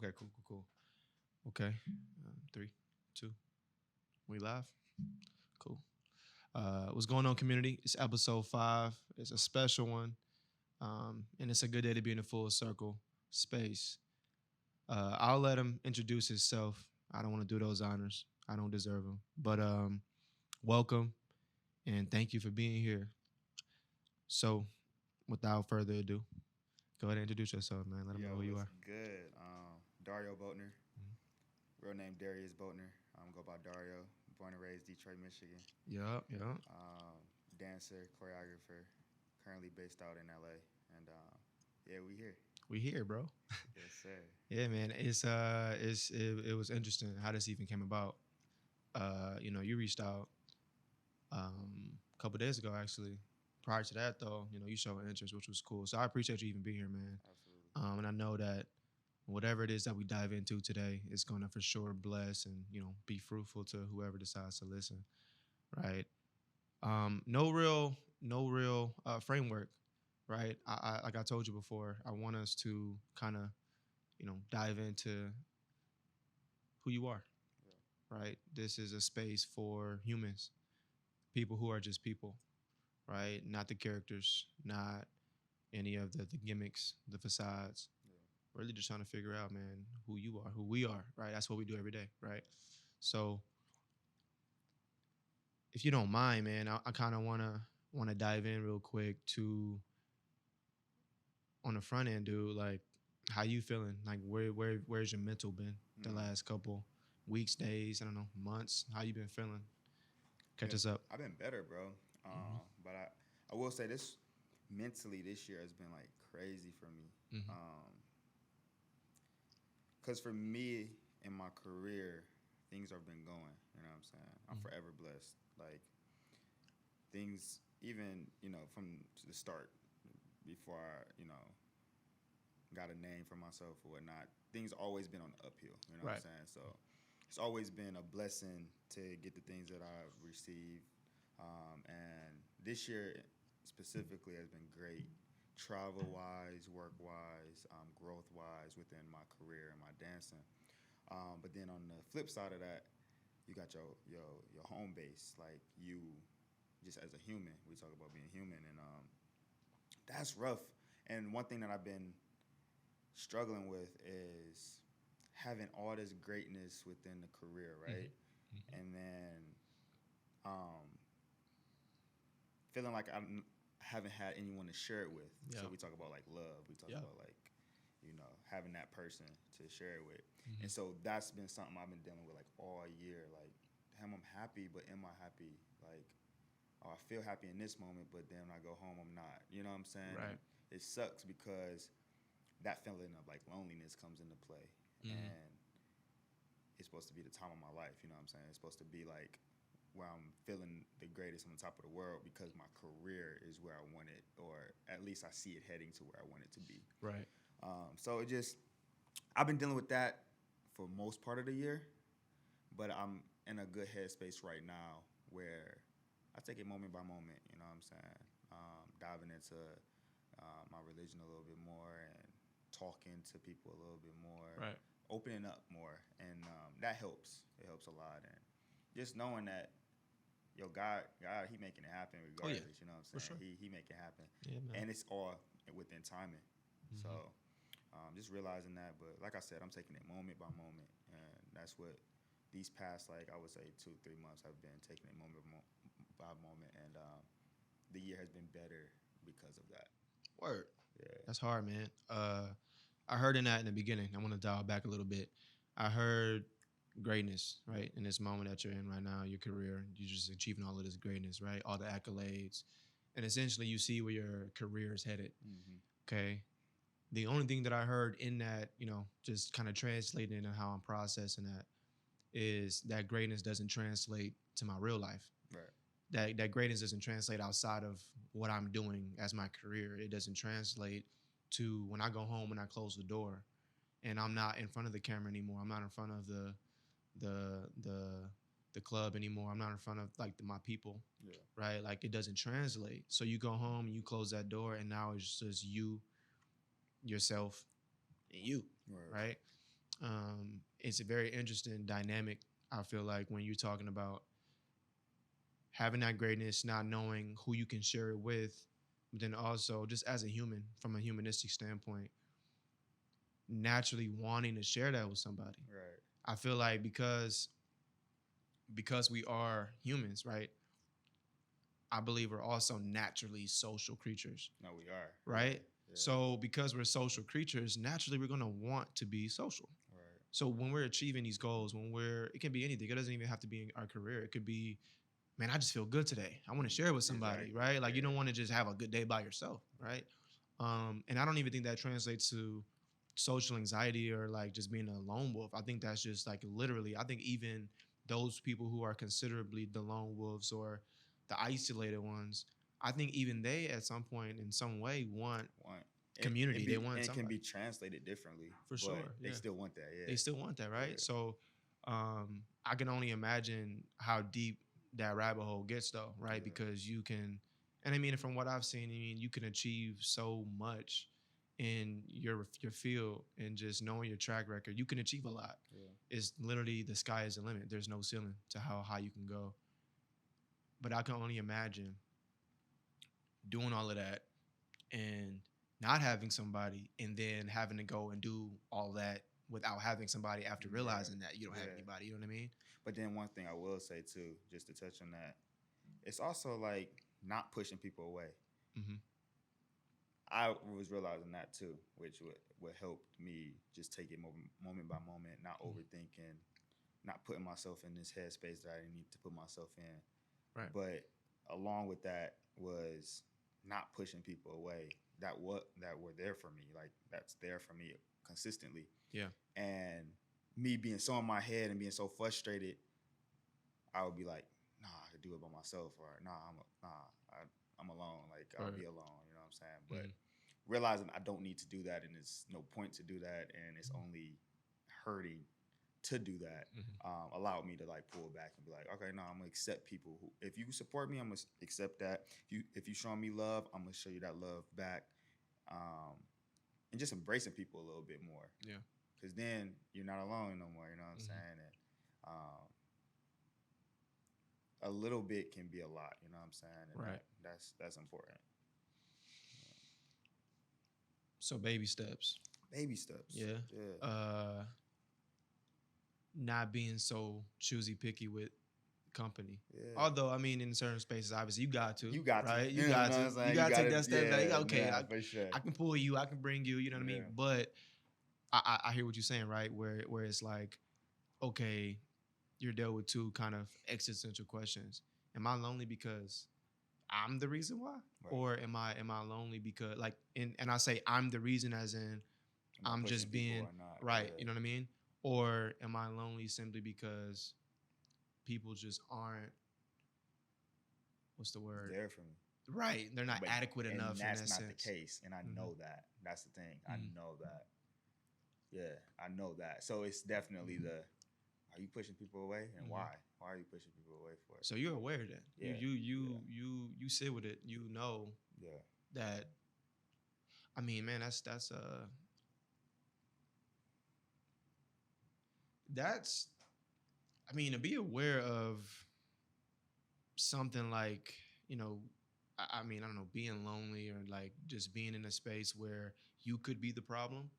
Okay, cool. Okay, 3, 2, we live? Cool. What's going on, community? It's episode 5. It's a special one, and it's a good day to be in a full circle space. I'll let him introduce himself. I don't want to do those honors. I don't deserve them. But welcome, and thank you for being here. So, without further ado, go ahead and introduce yourself, man. Let them know Yo, who you what's are. good? Dario Boatner, real name Darius Boatner. Go by Dario. Born and raised Detroit, Michigan. Yeah. Um, Dancer, choreographer. Currently based out in LA. And yeah, we here. We here, bro. Yes, sir. Yeah, man. It was interesting how this even came about. You reached out a couple days ago actually. Prior to that though, you showed interest, which was cool. So I appreciate you even being here, man. Absolutely. And I know that whatever it is that we dive into today is gonna for sure bless and be fruitful to whoever decides to listen, right? No real framework, right? I like I told you before, I want us to kind of dive into who you are, Yeah. right? This is a space for humans, people who are just people, right? Not the characters, not any of the gimmicks, the facades. Yeah. Really just trying to figure out, man, who you are, who we are, right? That's what we do every day, right? So if you don't mind, man, I kind of wanna dive in real quick to on the front end, dude. Like, how you feeling? Like, where's your mental been the Mm. last couple weeks, days? I don't know, months. How you been feeling? Catch Been, us up. I've been better, bro. Mm-hmm. But I will say this mentally this year has been like crazy for me. Mm-hmm. Because for me in my career, things have been going. You know what I'm saying? I'm Mm-hmm. forever blessed. Like things, even from the start, before I got a name for myself or whatnot. Things always been on the uphill. You know what I'm Right. saying? So it's always been a blessing to get the things that I've received. And this year specifically has been great, travel wise, work wise, growth wise within my career and my dancing. But then on the flip side of that, you got your home base, like you just as a human. We talk about being human, and that's rough. And one thing that I've been struggling with is having all this greatness within the career, right? Mm-hmm. Mm-hmm. And then um, feeling like I haven't had anyone to share it with. Yeah. So we talk about like love. We talk Yeah. about like having that person to share it with. Mm-hmm. And so that's been something I've been dealing with like all year. Like, damn, I'm happy, but am I happy? Like, oh, I feel happy in this moment, but then when I go home, I'm not. You know what I'm saying? Right. And it sucks because that feeling of like loneliness comes into play, Mm-hmm. and it's supposed to be the time of my life. You know what I'm saying? It's supposed to be like where I'm feeling the greatest on the top of the world because my career is where I want it, or at least I see it heading to where I want it to be. Right. So it just, I've been dealing with that for most part of the year, but I'm in a good headspace right now where I take it moment by moment. You know what I'm saying? Diving into my religion a little bit more and talking to people a little bit more, Right. opening up more, and that helps. It helps a lot, and just knowing that God, He making it happen Oh yeah. regardless. You know what I'm For saying? sure. He making it happen, Yeah, man. and it's all within timing. Mm-hmm. So just realizing that, but like I said, I'm taking it moment by moment, and that's what these past, like I would say, 2-3 months have been taking it moment by moment, and the year has been better because of that. Word. Yeah. That's hard, man. I heard in that in the beginning. I want to dial back a little bit. I heard greatness, right? In this moment that you're in right now, your career, you're just achieving all of this greatness, right? All the accolades. And essentially you see where your career is headed. Mm-hmm. Okay. The only thing that I heard in that, just kind of translating into how I'm processing that is that greatness doesn't translate to my real life. Right. That greatness doesn't translate outside of what I'm doing as my career. It doesn't translate to when I go home and I close the door and I'm not in front of the camera anymore. I'm not in front of the the the club anymore. I'm not in front of like my people, Yeah. right? Like it doesn't translate. So you go home and you close that door and now it's just you, yourself, and you, Right. right? It's a very interesting dynamic. I feel like when you're talking about having that greatness, not knowing who you can share it with, but then also just as a human, from a humanistic standpoint, naturally wanting to share that with somebody. Right. I feel like because we are humans, right? I believe we're also naturally social creatures, No, we are. right? Yeah. So because we're social creatures, naturally we're gonna want to be social. Right. So when we're achieving these goals, it can be anything. It doesn't even have to be in our career. It could be, man, I just feel good today. I want to share it with somebody, Exactly. right? Like you Yeah. don't want to just have a good day by yourself, right? And I don't even think that translates to social anxiety or like just being a lone wolf. I think that's just like literally. I think even those people who are considerably the lone wolves or the isolated ones, I think even they at some point in some way want Want community. They want and it can somebody be translated differently, for but sure. they Yeah, still want that. they Yeah. still want that, right? Yeah. So I can only imagine how deep that rabbit hole gets, though, right? Yeah. Because you can, and I mean, from what I've seen, I mean, you can achieve so much in your field and just knowing your track record, you can achieve a lot. Yeah. It's literally the sky is the limit. There's no ceiling to how high you can go. But I can only imagine doing all of that and not having somebody and then having to go and do all that without having somebody after Right. realizing that you don't have Yeah. anybody. You know what I mean? But then one thing I will say too, just to touch on that, it's also like not pushing people away. Mm-hmm. I was realizing that too, which would help me just take it moment by moment, not Mm-hmm. overthinking, not putting myself in this headspace that I need to put myself in. Right. But along with that was not pushing people away that were there for me, like that's there for me consistently. Yeah. And me being so in my head and being so frustrated, I would be like, nah, I could do it by myself, or I'm alone. Like I'll Right. be alone. You know what I'm saying? But Mm-hmm. realizing I don't need to do that, and there's no point to do that, and it's only hurting to do that, Mm-hmm. allowed me to like pull back and be like, okay, no, I'm gonna accept people who, if you support me, I'm gonna accept that. If you showing me love, I'm gonna show you that love back, um, and just embracing people a little bit more, Yeah. because then you're not alone no more. You know what I'm Mm-hmm. saying? And a little bit can be a lot. You know what I'm saying? And Right. that's important. So baby steps. Baby steps. Yeah. Yeah. Not being so choosy picky with company. Yeah. Although I mean, in certain spaces, obviously you got to, You got to. right? You You know got what to. I'm You saying? You got to got take to. that step back. Yeah. Okay, Nah, for sure. I can pull you. I can bring you. You know what I mean? Yeah. But I hear what you're saying, right? Where it's like, okay, you're dealt with two kind of existential questions. Am I lonely because I'm the reason why? Right. Or am I lonely because like and I say I'm the reason as in Am I I'm pushing just people being or not? right, Yeah. you know what I mean? Or am I lonely simply because people just aren't what's the word? There for me. Right. They're not But adequate and enough in that's that not the sense. case, and I Mm-hmm. know that. That's the thing. I Mm-hmm. know that. Yeah, I know that. So it's definitely the. Are you pushing people away, and Mm-hmm. why? Why are you pushing people away for it? So you're aware then. You Yeah. you Yeah. you you sit with it. You know Yeah. that I mean, man, that's I mean, to be aware of something like, you know, I mean, I don't know, being lonely or like just being in a space where you could be the problem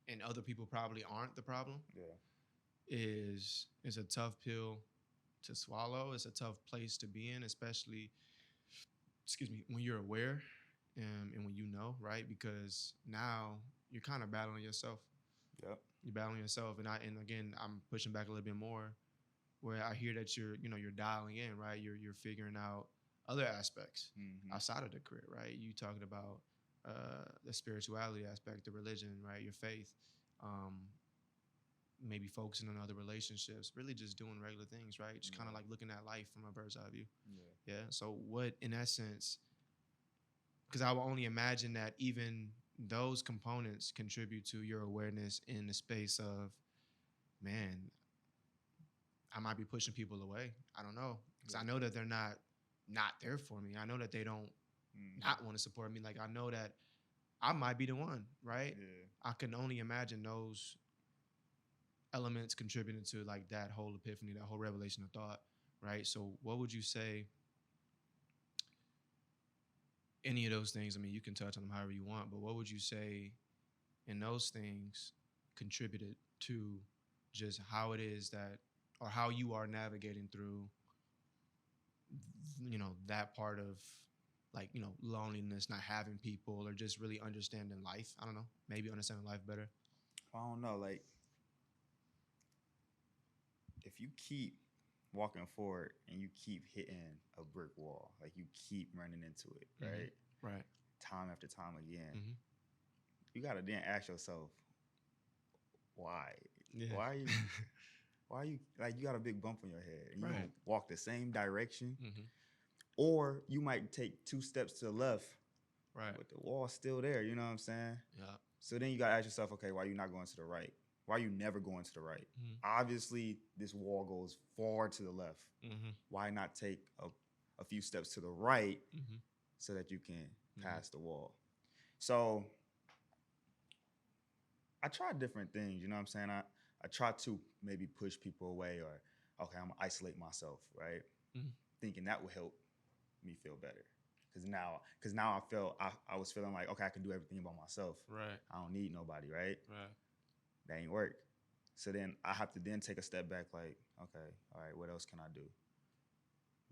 and other people probably aren't the problem Yeah. is a tough pill to swallow. It's a tough place to be in, especially, excuse me, when you're aware and when you know, right? Because now you're kind of battling yourself. Yep. You're battling yourself, and again, I'm pushing back a little bit more where I hear that you're dialing in, right? You're figuring out other aspects Mm-hmm. outside of the career, right? You talking about the spirituality aspect, the religion, right? Your faith, um, maybe focusing on other relationships, really just doing regular things, right? Just kind of Yeah. like looking at life from a bird's eye view. Yeah. Yeah. So what, in essence, because I will only imagine that even those components contribute to your awareness in the space of, man, I might be pushing people away. I don't know because Yeah. I know that they're not there for me. I know that they don't Mm-hmm. not want to support me. Like I know that I might be the one, right? Yeah. I can only imagine those elements contributed to like that whole epiphany, that whole revelation of thought, right? So what would you say any of those things? I mean, you can touch on them however you want, but what would you say in those things contributed to just how it is that, or how you are navigating through, that part of like, loneliness, not having people, or just really understanding life? I don't know, maybe understanding life better. I don't know. Like, if you keep walking forward and you keep hitting a brick wall, like you keep running into it, right? Right. Time after time again, Mm-hmm. you gotta then ask yourself, why? Yeah. Why are you? Why are you like you got a big bump on your head and you Right. don't walk the same direction, Mm-hmm. or you might take 2 steps to the left, Right. but the wall's still there. You know what I'm saying? Yeah. So then you gotta ask yourself, okay, why are you not going to the right? Why are you never going to the right? Mm-hmm. Obviously, this wall goes far to the left. Mm-hmm. Why not take a few steps to the right Mm-hmm. so that you can Mm-hmm. pass the wall? So I tried different things, you know what I'm saying? I tried to maybe push people away, or okay, I'm gonna isolate myself, right? Mm-hmm. Thinking that would help me feel better. Cause now I was feeling like, okay, I can do everything by myself. Right. I don't need nobody, right? Right. That ain't work. So then I have to then take a step back, like, okay, all right, what else can I do?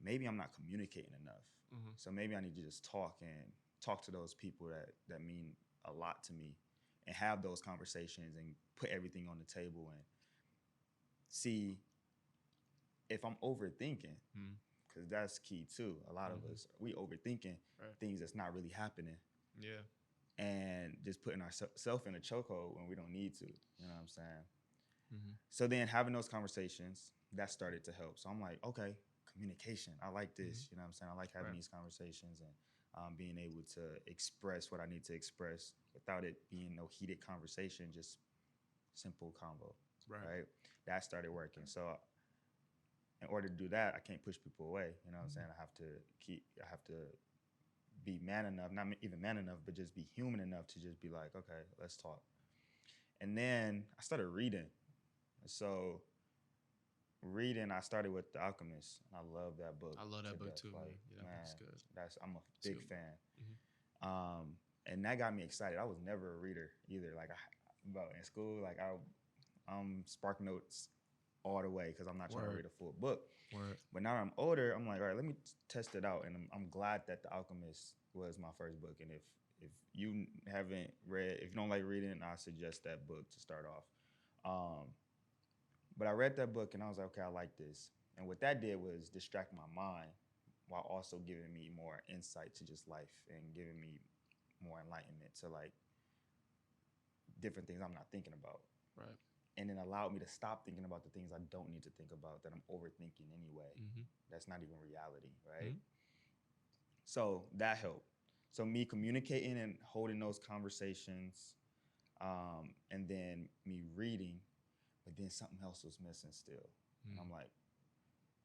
Maybe I'm not communicating enough. Mm-hmm. So maybe I need to just talk to those people that mean a lot to me, and have those conversations and put everything on the table and see if I'm overthinking, Mm-hmm. because that's key too. A lot of Mm-hmm. us, we overthinking Right. things that's not really happening, Yeah. and just putting ourselves in a chokehold when we don't need to. You know what I'm saying? Mm-hmm. So then having those conversations, that started to help. So I'm like, okay, communication. I like Mm-hmm. this. You know what I'm saying? I like having Right. these conversations and being able to express what I need to express without it being no heated conversation, just simple convo, Right. right? That started working. So in order to do that, I can't push people away. You know what I'm saying? I have to be man enough, not even man enough, but just be human enough to just be like, okay, let's talk. And then I started reading. So reading, I started with The Alchemist. I love that book I love to that book death. too, man. Like, Yeah, that book's man, good. I'm a It's a big good book. fan. Mm-hmm. And that got me excited. I was never a reader either. Like, but in school, like I'm spark notes all the way because I'm not trying to Word. read a full book. Word. But now that I'm older, I'm like, all right, let me test it out. And I'm glad that The Alchemist was my first book. And if you haven't read, if you don't like reading, I suggest that book to start off. Um, but I read that book and I was like, okay, I like this. And what that did was distract my mind while also giving me more insight to just life and giving me more enlightenment to like different things I'm not thinking about. Right. And then allowed me to stop thinking about the things I don't need to think about that I'm overthinking anyway. Mm-hmm. That's not even reality, right? Mm-hmm. So that helped. So me communicating and holding those conversations, and then me reading, but then something else was missing still. And I'm like,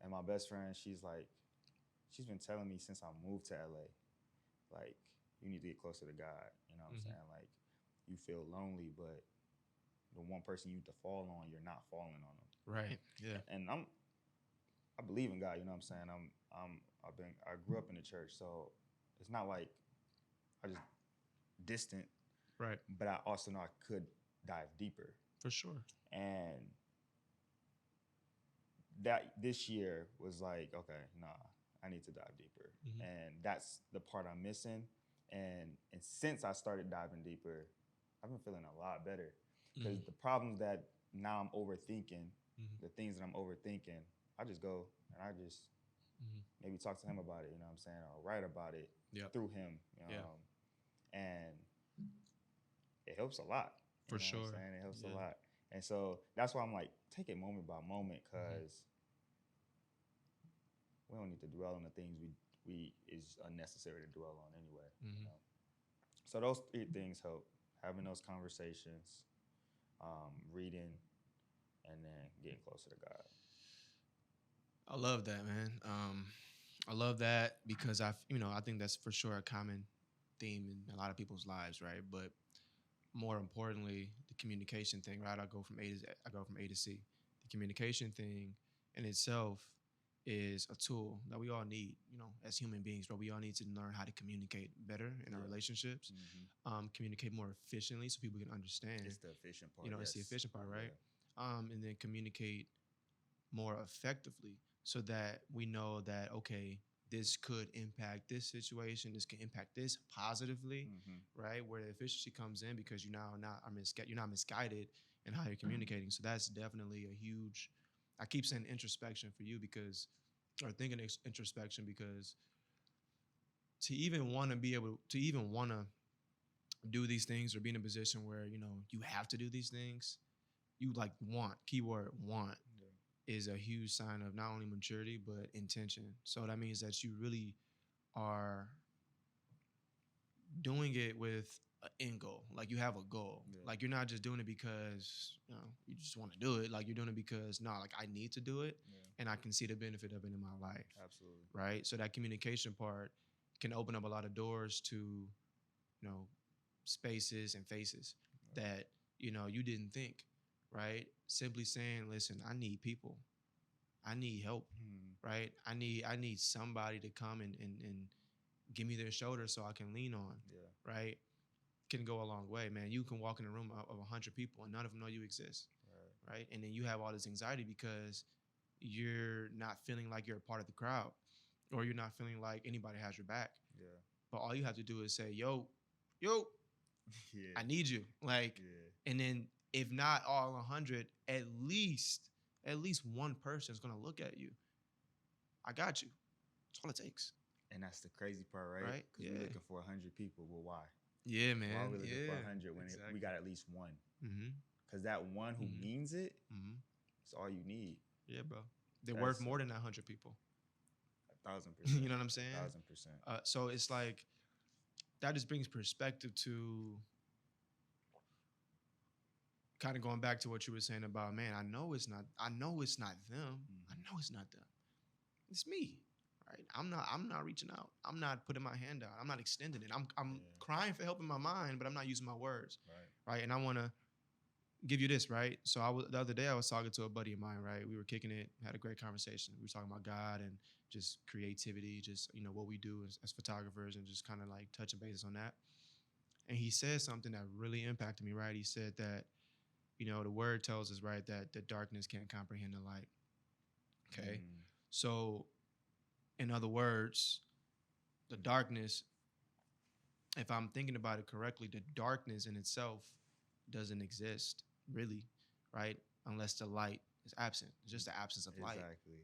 and my best friend, she's been telling me since I moved to LA, like, you need to get closer to God. You know what I'm Mm-hmm. saying? Like, you feel lonely, but the one person you need to fall on, you're not falling on them. Right. Yeah. And I believe in God. You know what I'm saying? I grew up in the church, so it's not like I just distant, Right. but I also know I could dive deeper. For sure. And that this year was like, okay, nah, I need to dive deeper. Mm-hmm. And that's the part I'm missing. And since I started diving deeper, I've been feeling a lot better. Because Mm-hmm. the problems that now I'm overthinking, Mm-hmm. the things that I'm overthinking, I just go and I just Mm-hmm. maybe talk to him about it, you know what I'm saying, or write about it Yep. through him. Yeah. And it helps a lot. For You know what sure. I'm saying? It helps a Yeah. lot. And so that's why I'm like, take it moment by moment, because we don't need to dwell on the things we is unnecessary to dwell on anyway. Mm-hmm. You know? So those 3 things help: having those conversations, reading, and then getting closer to God. I love that, man. I love that because I think that's for sure a common theme in a lot of people's lives, right? But more importantly, the communication thing, right? I go from A to C. The communication thing in itself is a tool that we all need, as human beings, bro. We all need to learn how to communicate better in our Yeah. relationships, communicate more efficiently so people can understand. It's the efficient part. It's the Yes. efficient part, right? Yeah. And then communicate more effectively so that we know that, okay, this could impact this situation, this can impact this positively, right? Where the efficiency comes in because you're not misguided in how you're communicating. So that's definitely a huge. I keep saying introspection for you because, or thinking introspection because to even want to be able to even want to do these things or be in a position where you have to do these things, you like want keyword want is a huge sign of not only maturity but intention. So that means that you really are doing it with an end goal. Like you have a goal. Yeah. Like you're not just doing it because you just want to do it. Like you're doing it because like I need to do it, and I can see the benefit of it in my life. Absolutely. Right. So that communication part can open up a lot of doors to spaces and faces that you didn't think. Right. Simply saying, listen, I need people. I need help, right? I need somebody to come and give me their shoulder so I can lean on, right? Can go a long way, man. You can walk in a room of 100 people and none of them know you exist, right? And then you have all this anxiety because you're not feeling like you're a part of the crowd, or you're not feeling like anybody has your back. Yeah. But all you have to do is say, yo, I need you, like, and then if not all 100, at least one person is gonna look at you. I got you. That's all it takes. And that's the crazy part, right? Right? Because we're looking for 100 people. Well, why? Yeah, man. Why are we looking for Yeah. 100 when Exactly. we got at least one? Mm-hmm. Because that one who means it, Mm-hmm. it's all you need. Yeah, bro. They're worth more than that 100 people. 1,000%. You know what I'm saying? 1,000%. So it's like that just brings perspective to kind of going back to what you were saying about, man, I know it's not them. I know it's not them. It's me. Right? I'm not reaching out. I'm not putting my hand out. I'm not extending it. I'm crying for help in my mind, but I'm not using my words. Right? And I want to give you this, right? So the other day I was talking to a buddy of mine, right? We were kicking it, had a great conversation. We were talking about God and just creativity, just what we do as photographers, and just kind of like touching bases on that. And he said something that really impacted me, right? He said that the word tells us, right, that the darkness can't comprehend the light. Okay. So in other words, the darkness, if I'm thinking about it correctly, the darkness in itself doesn't exist really, right? Unless the light is absent. It's just the absence of light,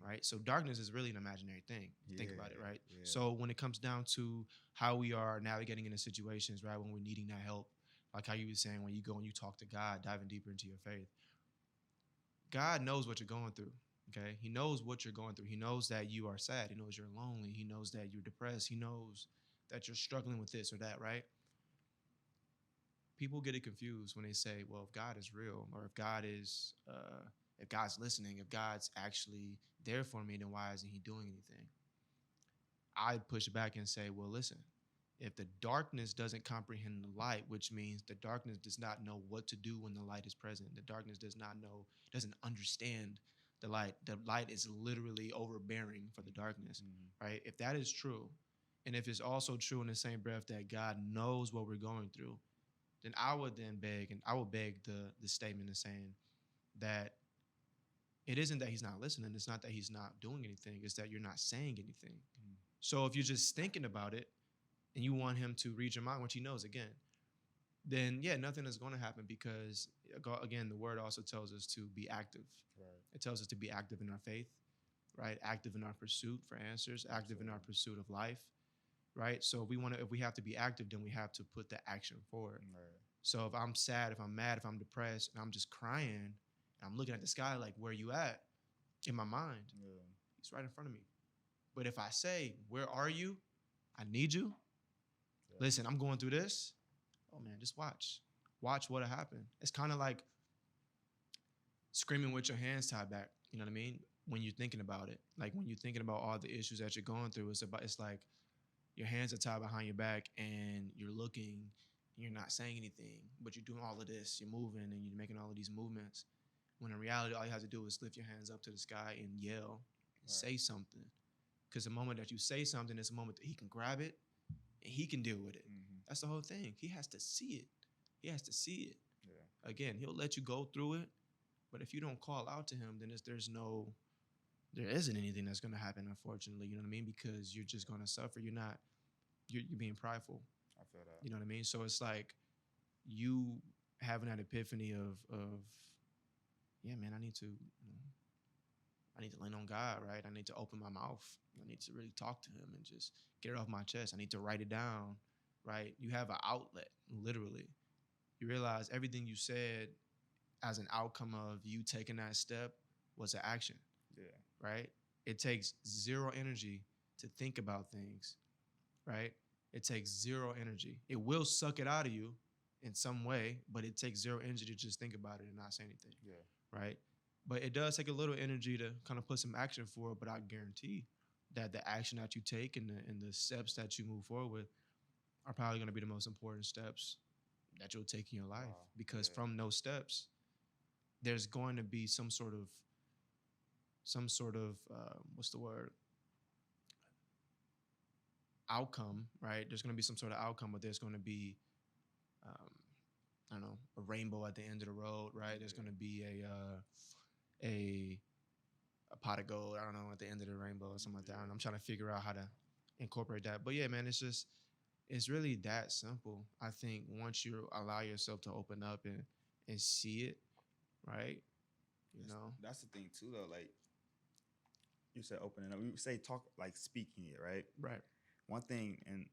right? So darkness is really an imaginary thing. Think about it, right? Yeah. So when it comes down to how we are navigating into situations, right, when we're needing that help, like how you were saying, when you go and you talk to God, diving deeper into your faith, God knows what you're going through. Okay. He knows what you're going through. He knows that you are sad. He knows you're lonely. He knows that you're depressed. He knows that you're struggling with this or that, right? People get it confused when they say, well, if God is real, or if God's listening, if God's actually there for me, then why isn't he doing anything? I'd push back and say, well, listen, if the darkness doesn't comprehend the light, which means the darkness does not know what to do when the light is present. The darkness doesn't understand the light. The light is literally overbearing for the darkness, right? If that is true, and if it's also true in the same breath that God knows what we're going through, then I would beg the statement of saying that it isn't that he's not listening. It's not that he's not doing anything. It's that you're not saying anything. So if you're just thinking about it, and you want him to read your mind, which he knows again, then yeah, nothing is going to happen because, again, the word also tells us to be active. Right. It tells us to be active in our faith, right? Active in our pursuit for answers, active in our pursuit of life, right? So if we have to be active, then we have to put the action forward. Right. So if I'm sad, if I'm mad, if I'm depressed, and I'm just crying, and I'm looking at the sky like, where you at? In my mind, he's right in front of me. But if I say, where are you? I need you. Listen, I'm going through this. Oh, man, just watch. Watch what'll happen. It's kind of like screaming with your hands tied back. You know what I mean? When you're thinking about it. Like when you're thinking about all the issues that you're going through, it's like your hands are tied behind your back and you're looking you're not saying anything, but you're doing all of this, you're moving and you're making all of these movements. When in reality, all you have to do is lift your hands up to the sky and yell and Right. say something. Because the moment that you say something, it's a moment that he can grab it and he can deal with it. Mm-hmm. That's the whole thing. He has to see it. He has to see it. Yeah. Again, he'll let you go through it, but if you don't call out to him, then there isn't anything that's going to happen. Unfortunately, you know what I mean? Because you're just going to suffer. You're being prideful. I feel that. You know what I mean? So it's like you having that epiphany of yeah, man, I need to lean on God, right? I need to open my mouth. I need to really talk to him and just get it off my chest. I need to write it down, right? You have an outlet, literally. You realize everything you said as an outcome of you taking that step was an action, Yeah. right? It takes zero energy to think about things, right? It takes zero energy. It will suck it out of you in some way, but it takes zero energy to just think about it and not say anything, Yeah. right? But it does take a little energy to kind of put some action for it. But I guarantee that the action that you take and the steps that you move forward with are probably going to be the most important steps that you'll take in your life. Wow. Because Yeah. from those steps, there's going to be some sort of what's the word, outcome, right? There's going to be some sort of outcome, but there's going to be um, I don't know, a rainbow at the end of the road, right? There's going to be a a pot of gold, I don't know, at the end of the rainbow or something like that. And I'm trying to figure out how to incorporate that. But yeah, man, it's really that simple. I think once you allow yourself to open up and see it, right? You know, That's the thing too, though. Like you said, opening up. We say talk like speaking it, right? right? One thing, and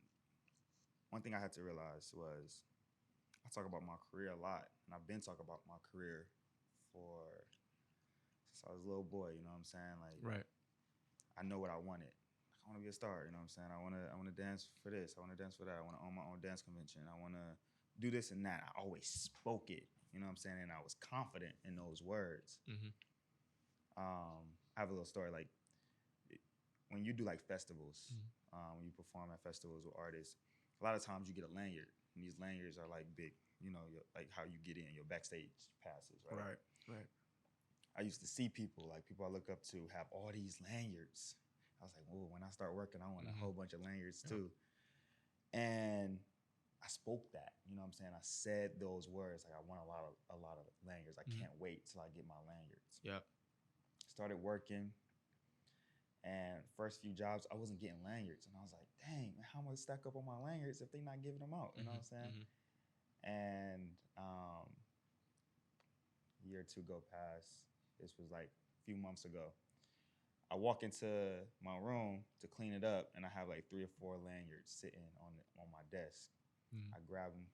one thing I had to realize was I talk about my career a lot, and I've been talking about my career for since I was a little boy. You know what I'm saying? Like Right. I know what I wanted. I want to be a star. You know what I'm saying? I want to dance for this. I want to dance for that. I want to own my own dance convention. I want to do this and that. I always spoke it. You know what I'm saying? And I was confident in those words. Mm-hmm. I have a little story. Like when you do like festivals, Mm-hmm. when you perform at festivals with artists, a lot of times you get a lanyard. And these lanyards are like big, like how you get in your backstage passes, right? Right. Right. I used to see people, like people I look up to, have all these lanyards. I was like, whoa, when I start working, I want a whole bunch of lanyards Yep. too. And I spoke that, you know what I'm saying? I said those words, like I want a lot of lanyards. I can't wait till I get my lanyards. Yep. Started working, and first few jobs, I wasn't getting lanyards. And I was like, dang, man, how am I gonna stack up on my lanyards if they not giving them out? You know what I'm saying? And a year or two go past. This was like a few months ago. I walk into my room to clean it up, and I have like 3 or 4 lanyards sitting on my desk. Mm-hmm. I grab them,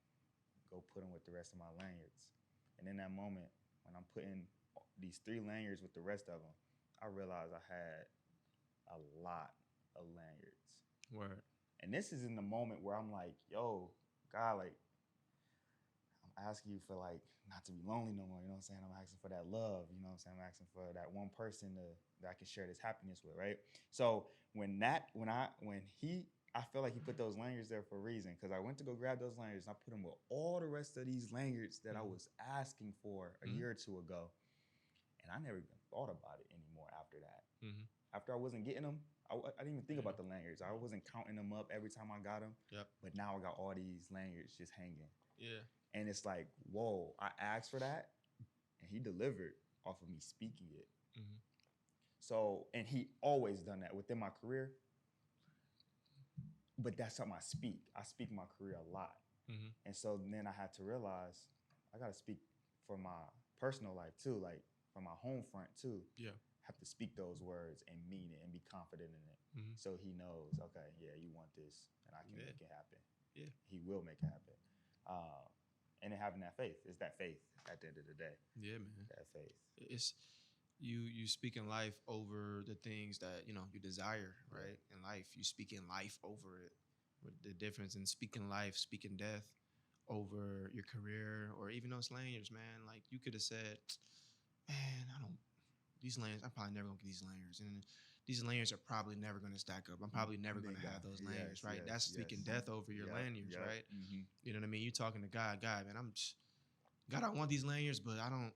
go put them with the rest of my lanyards. And in that moment, when I'm putting these 3 lanyards with the rest of them, I realized I had a lot of lanyards. Word. And this is in the moment where I'm like, yo, God, like, I'm asking you for like not to be lonely no more. You know what I'm saying? I'm asking for that love. You know what I'm saying? I'm asking for that one person that I can share this happiness with, right? So I feel like he put those lanyards there for a reason, because I went to go grab those lanyards and I put them with all the rest of these lanyards that I was asking for a year or two ago, and I never even thought about it anymore after that. Mm-hmm. After I wasn't getting them, I didn't even think about the lanyards. I wasn't counting them up every time I got them. Yep. But now I got all these lanyards just hanging. Yeah. And it's like, whoa, I asked for that and he delivered off of me speaking it. Mm-hmm. So, and he always done that within my career. But that's something I speak. I speak my career a lot. Mm-hmm. And so then I had to realize I got to speak for my personal life too, like for my home front too. Yeah. Have to speak those words and mean it and be confident in it. Mm-hmm. So he knows, okay, yeah, you want this and I can make it happen. Yeah. He will make it happen. And then having that faith. It's that faith at the end of the day. Yeah, man. That faith. It's you speaking life over the things that you desire, right? In life, you speaking life over it. With the difference in speaking life, speaking death over your career, or even those lanyards, man. Like you could have said, "Man, I don't these lanyards. I'm probably never gonna get these lanyards." And these lanyards are probably never going to stack up. I'm probably never going to Bingo. have those lanyards, Yes, right? yes, That's yes. speaking death over your Yep, lanyards, yep. right? You know what I mean? You talking to God, man. God, I want these lanyards, but I don't.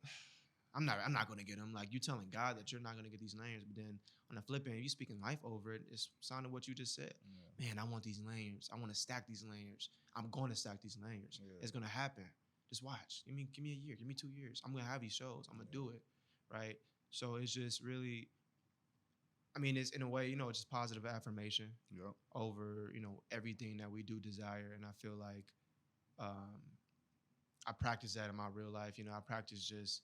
I'm not going to get them. Like you telling God that you're not going to get these lanyards, but then on the flip end, you speaking life over it. It's sounding what you just said. Yeah, Man, I want these lanyards. I want to stack these lanyards. I'm going to stack these lanyards. yeah, It's going to happen. Just watch. Give me a year. Give me 2 years. I'm going to have these shows. I'm going to yeah. do it, right? So it's just really. I mean, it's in a way, it's just positive affirmation Yep. over, everything that we do desire, and I feel like um, I practice that in my real life. I practice just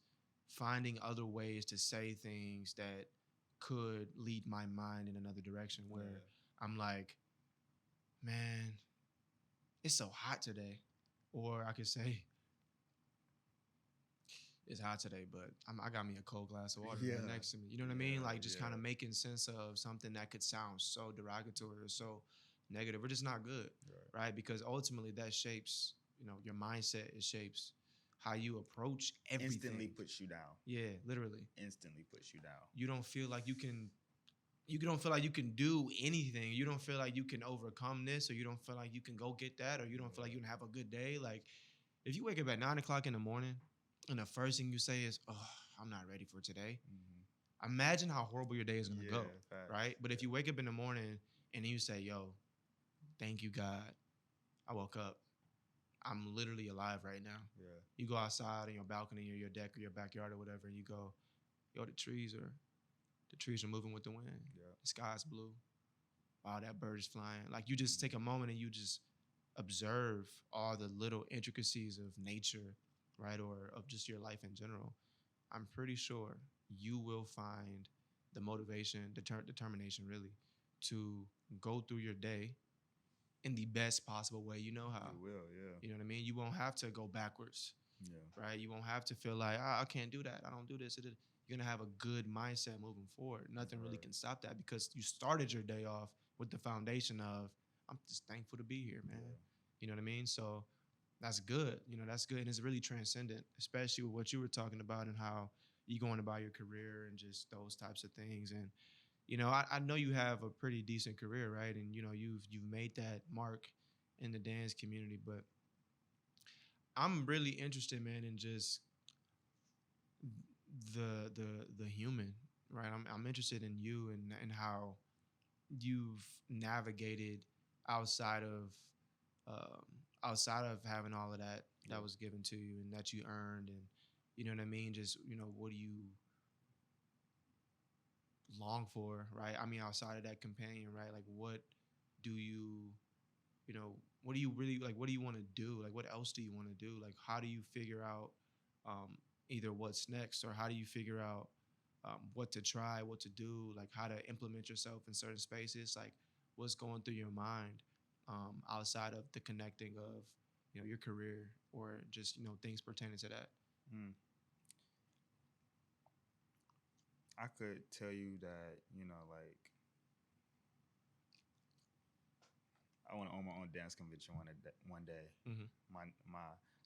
finding other ways to say things that could lead my mind in another direction where Yeah. I'm like, man, it's so hot today. Or I could say, it's hot today, but I got me a cold glass of water right Yeah. next to me. You know what I mean? Yeah. Like just kind Yeah. of making sense of something that could sound so derogatory or so negative or just not good, Right. right? Because ultimately that shapes, your mindset. It shapes how you approach Instantly everything. puts you down. Yeah, literally. Instantly puts you down. You don't feel like you can. You don't feel like you can do anything. You don't feel like you can overcome this, or you don't feel like you can go get that, or you don't feel like you can have a good day. Like if you wake up at 9 o'clock in the morning, and the first thing you say is, "Oh, I'm not ready for today." Imagine how horrible your day is gonna Yeah. go, Facts. right? But if Yeah. you wake up in the morning and you say, "Yo, thank you God, I woke up. I'm literally alive right now." Yeah. You go outside on your balcony or your deck or your backyard or whatever, and you go, "Yo, the trees are moving with the wind. Yeah. The sky's blue. Wow, that bird is flying." Like you just take a moment and you just observe all the little intricacies of nature, right? Or of just your life in general. I'm pretty sure you will find the motivation, determination really, to go through your day in the best possible way you know how. You will. Yeah. You know what I mean? You won't have to go backwards, Yeah. right? You won't have to feel like, I can't do that. I don't do this. You're gonna have a good mindset moving forward. Nothing really Right. can stop that because you started your day off with the foundation of, I'm just thankful to be here, man. Yeah. You know what I mean? So that's good. That's good. And it's really transcendent, especially with what you were talking about and how you going about your career and just those types of things. And, I know you have a pretty decent career, right? And, you've made that mark in the dance community, but I'm really interested, man, in just the human, right? I'm interested in you and how you've navigated outside of um, outside of having all of that Yeah. was given to you and that you earned, and you know what I mean. Just what do you long for, right? I mean, outside of that companion, right? Like, what do you you know what do you really like? What do you want to do? Like, what else do you want to do? Like, how do you figure out um, either what's next, or how do you figure out what to try, what to do, like how to implement yourself in certain spaces, like what's going through your mind outside of the connecting of your career or just things pertaining to that. Mm. I could tell you that like I want to own my own dance convention one day. Mm-hmm. I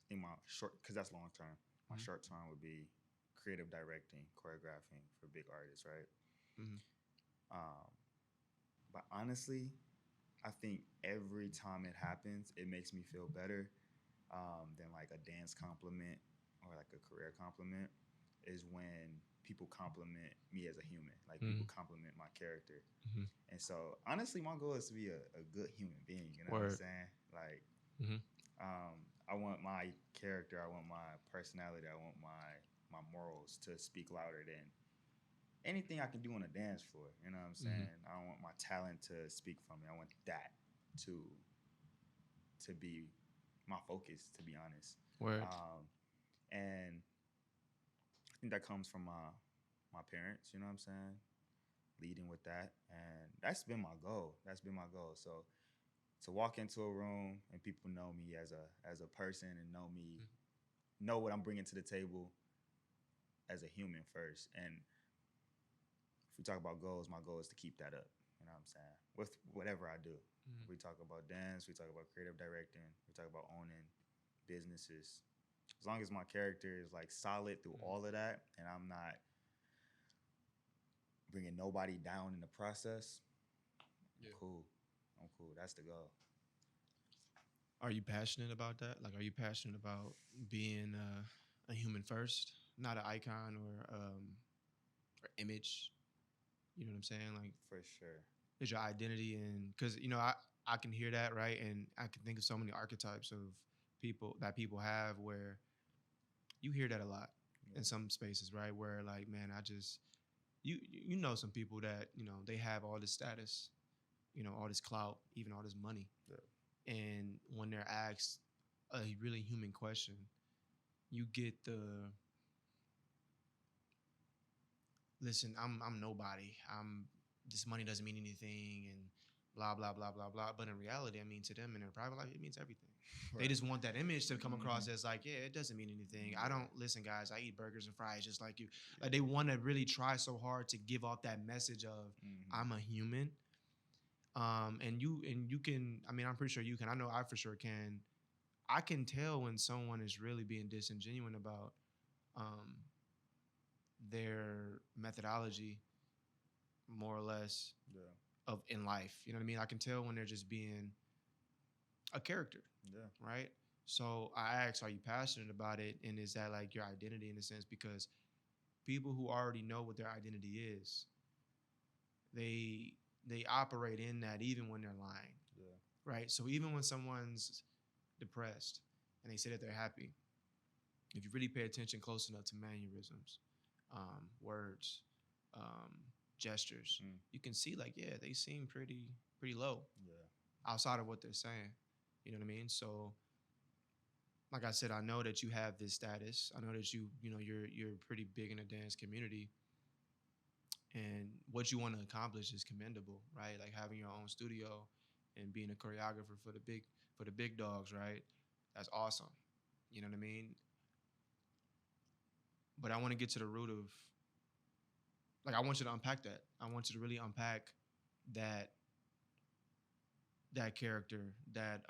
think my short, because that's long term. My Mm-hmm. short term would be creative directing, choreographing for big artists, right? Mm-hmm. Um, but honestly, I think every time it happens, it makes me feel better than like a dance compliment or like a career compliment. Is when people compliment me as a human, like people Mm-hmm. compliment my character. Mm-hmm. And so, honestly, my goal is to be a good human being. You know what I'm Word. saying? Like, Mm-hmm. I want my character, I want my personality, I want my morals to speak louder than anything I can do on a dance floor. You know what I'm Mm-hmm. saying? I want my talent to speak for me. I want that to be my focus, to be honest. Word. And I think that comes from my parents. You know what I'm saying? Leading with that, and that's been my goal. That's been my goal. So to walk into a room and people know me as a person and know what I'm bringing to the table as a human first. And if we talk about goals, my goal is to keep that up. You know what I'm saying? With whatever I do. Mm-hmm. We talk about dance, we talk about creative directing, we talk about owning businesses. As long as my character is like solid through Mm-hmm. all of that and I'm not bringing nobody down in the process, I'm Yeah. cool. I'm cool. That's the goal. Are you passionate about that? Like, are you passionate about being a human first, not an icon or image? You know what I'm saying? Like, For sure. is your identity and because I can hear that, right, and I can think of so many archetypes of people have where you hear that a lot in Yeah. some spaces, right? Where like, man, I just you know some people that they have all this status, all this clout, even all this money, Yeah. and when they're asked a really human question, you get the listen, I'm nobody. I'm this money doesn't mean anything and blah blah blah blah blah. But in reality, I mean to them in their private life, it means everything. They Right. just want that image to come across Mhm. as like, yeah, it doesn't mean anything. I Yeah. don't listen, guys. I eat burgers and fries just like you. Like Yeah. they want to really try so hard to give off that message of Mhm. I'm a human. And you can. I mean, I'm pretty sure you can. I know I for sure can. I can tell when someone is really being disingenuous about um, their methodology, more or less, Yeah. of in life. You know what I mean? I can tell when they're just being a character, Yeah. right? So I ask, are you passionate about it? And is that like your identity in a sense? Because people who already know what their identity is, they they operate in that even when they're lying, Yeah. right? So even when someone's depressed and they say that they're happy, if you really pay attention close enough to mannerisms, words, um, gestures, Mm. you can see like, yeah, they seem pretty low Yeah. outside of what they're saying. You know what I mean? So, like I said, I know that you have this status. I know that you're pretty big in the dance community, and what you want to accomplish is commendable, right? Like having your own studio and being a choreographer for the big dogs, right? That's awesome. You know what I mean? But I want to get to the root of like I want you to unpack that. I want you to really unpack that that character, that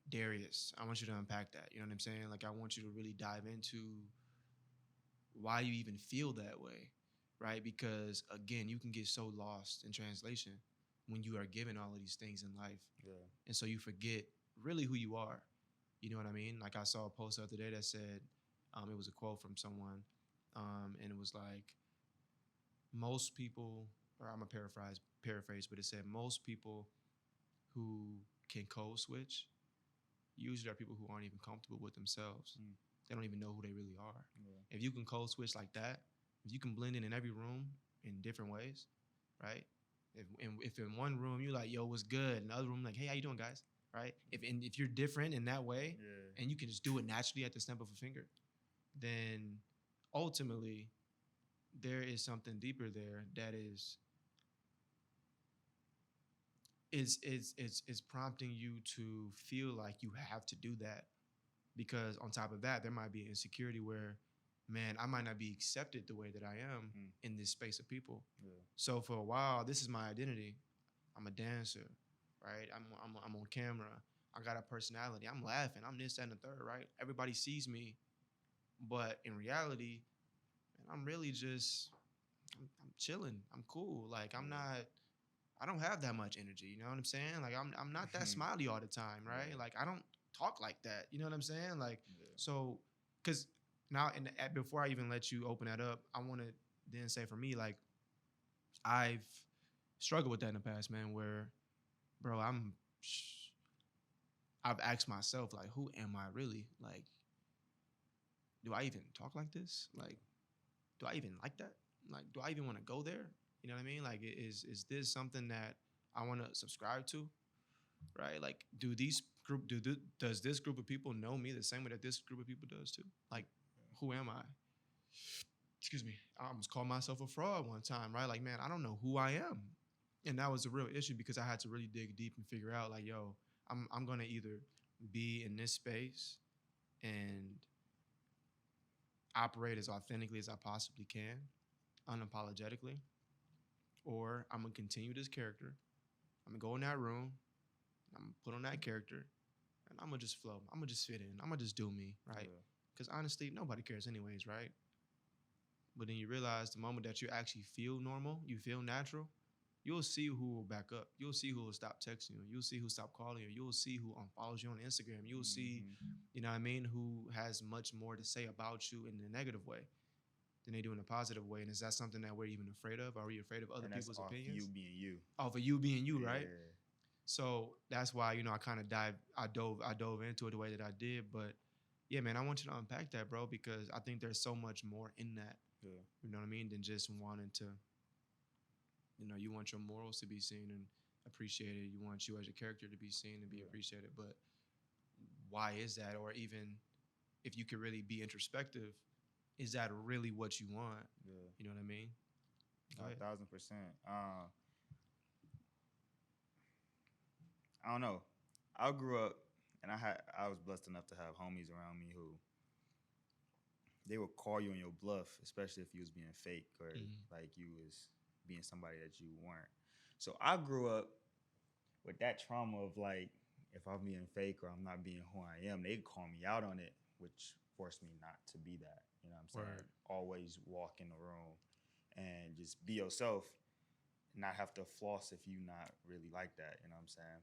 Darius. I want you to unpack that. You know what I'm saying? Like I want you to really dive into why you even feel that way, right? Because again, you can get so lost in translation when you are given all of these things in life, Yeah. and so you forget really who you are. You know what I mean? Like I saw a post the other day that said, it was a quote from someone, and it was like most people, or I'm gonna paraphrase, but it said most people who can code switch usually are people who aren't even comfortable with themselves. Mm. They don't even know who they really are. Yeah. If you can code switch like that, if you can blend in every room in different ways, right? If in one room you're like, yo, what's good? In the other room, like, hey, how you doing, guys? Right? If you're different in that way Yeah. and you can just do it naturally at the snap of a finger, then ultimately there is something deeper there that is prompting you to feel like you have to do that because on top of that there might be an insecurity where man I might not be accepted the way that I am Mm. in this space of people. Yeah. So for a while this is my identity. I'm a dancer, right? I'm on camera. I got a personality. I'm laughing. I'm this that, and the third, right? Everybody sees me, but in reality, man, I'm really just I'm chilling. I'm cool. Like I'm Yeah. not. I don't have that much energy. You know what I'm saying? Like I'm not that Mhm. smiley all the time, right? Right. Like I don't talk like that. You know what I'm saying? Like Yeah. so, because now before I even let you open that up, I want to then say for me, like I've struggled with that in the past, man. Where, bro, I've asked myself, like, who am I really? Like, do I even talk like this? Like, do I even like that? Like, do I even want to go there? You know what I mean? Like, is this something that I want to subscribe to? Right? Like, does this group of people know me the same way that this group of people does too? Like, who am I? Excuse me. I almost called myself a fraud one time, right? Like, man, I don't know who I am. And that was a real issue because I had to really dig deep and figure out, like, yo, I'm gonna either be in this space and operate as authentically as I possibly can, unapologetically, or I'm gonna continue this character. I'm gonna go in that room, I'm gonna put on that character, and I'm gonna just flow. I'm gonna just fit in. I'm gonna just do me, right? Yeah. Because honestly, nobody cares anyways, right? But then you realize the moment that you actually feel normal, you feel natural, you'll see who will back up. You'll see who will stop texting you. You'll see who stop calling you. You'll see who unfollows you on Instagram. You'll see, Mm-hmm. you know what I mean, who has much more to say about you in a negative way than they do in a positive way. And is that something that we're even afraid of? Are we afraid of other And that's people's off you opinions? being you. Off of you being you, right? Yeah. So that's why, you know, I kind of dove into it the way that I did. But yeah, man, I want you to unpack that, bro, because I think there's so much more in that. Yeah. You know what I mean? Than just wanting to, you know, you want your morals to be seen and appreciated. You want you as a character to be seen and be Yeah. appreciated. But why is that? Or even if you could really be introspective, is that really what you want? Yeah. You know what I mean? Go ahead. 1,000%. I don't know. I grew up, and I was blessed enough to have homies around me who they would call you on your bluff, especially if you was being fake or Mm-hmm. like you was being somebody that you weren't. So I grew up with that trauma of like, if I'm being fake or I'm not being who I am, they'd call me out on it, which forced me not to be that. You know what I'm saying? Word. Always walk in the room and just be yourself, not have to floss if you not really like that. You know what I'm saying?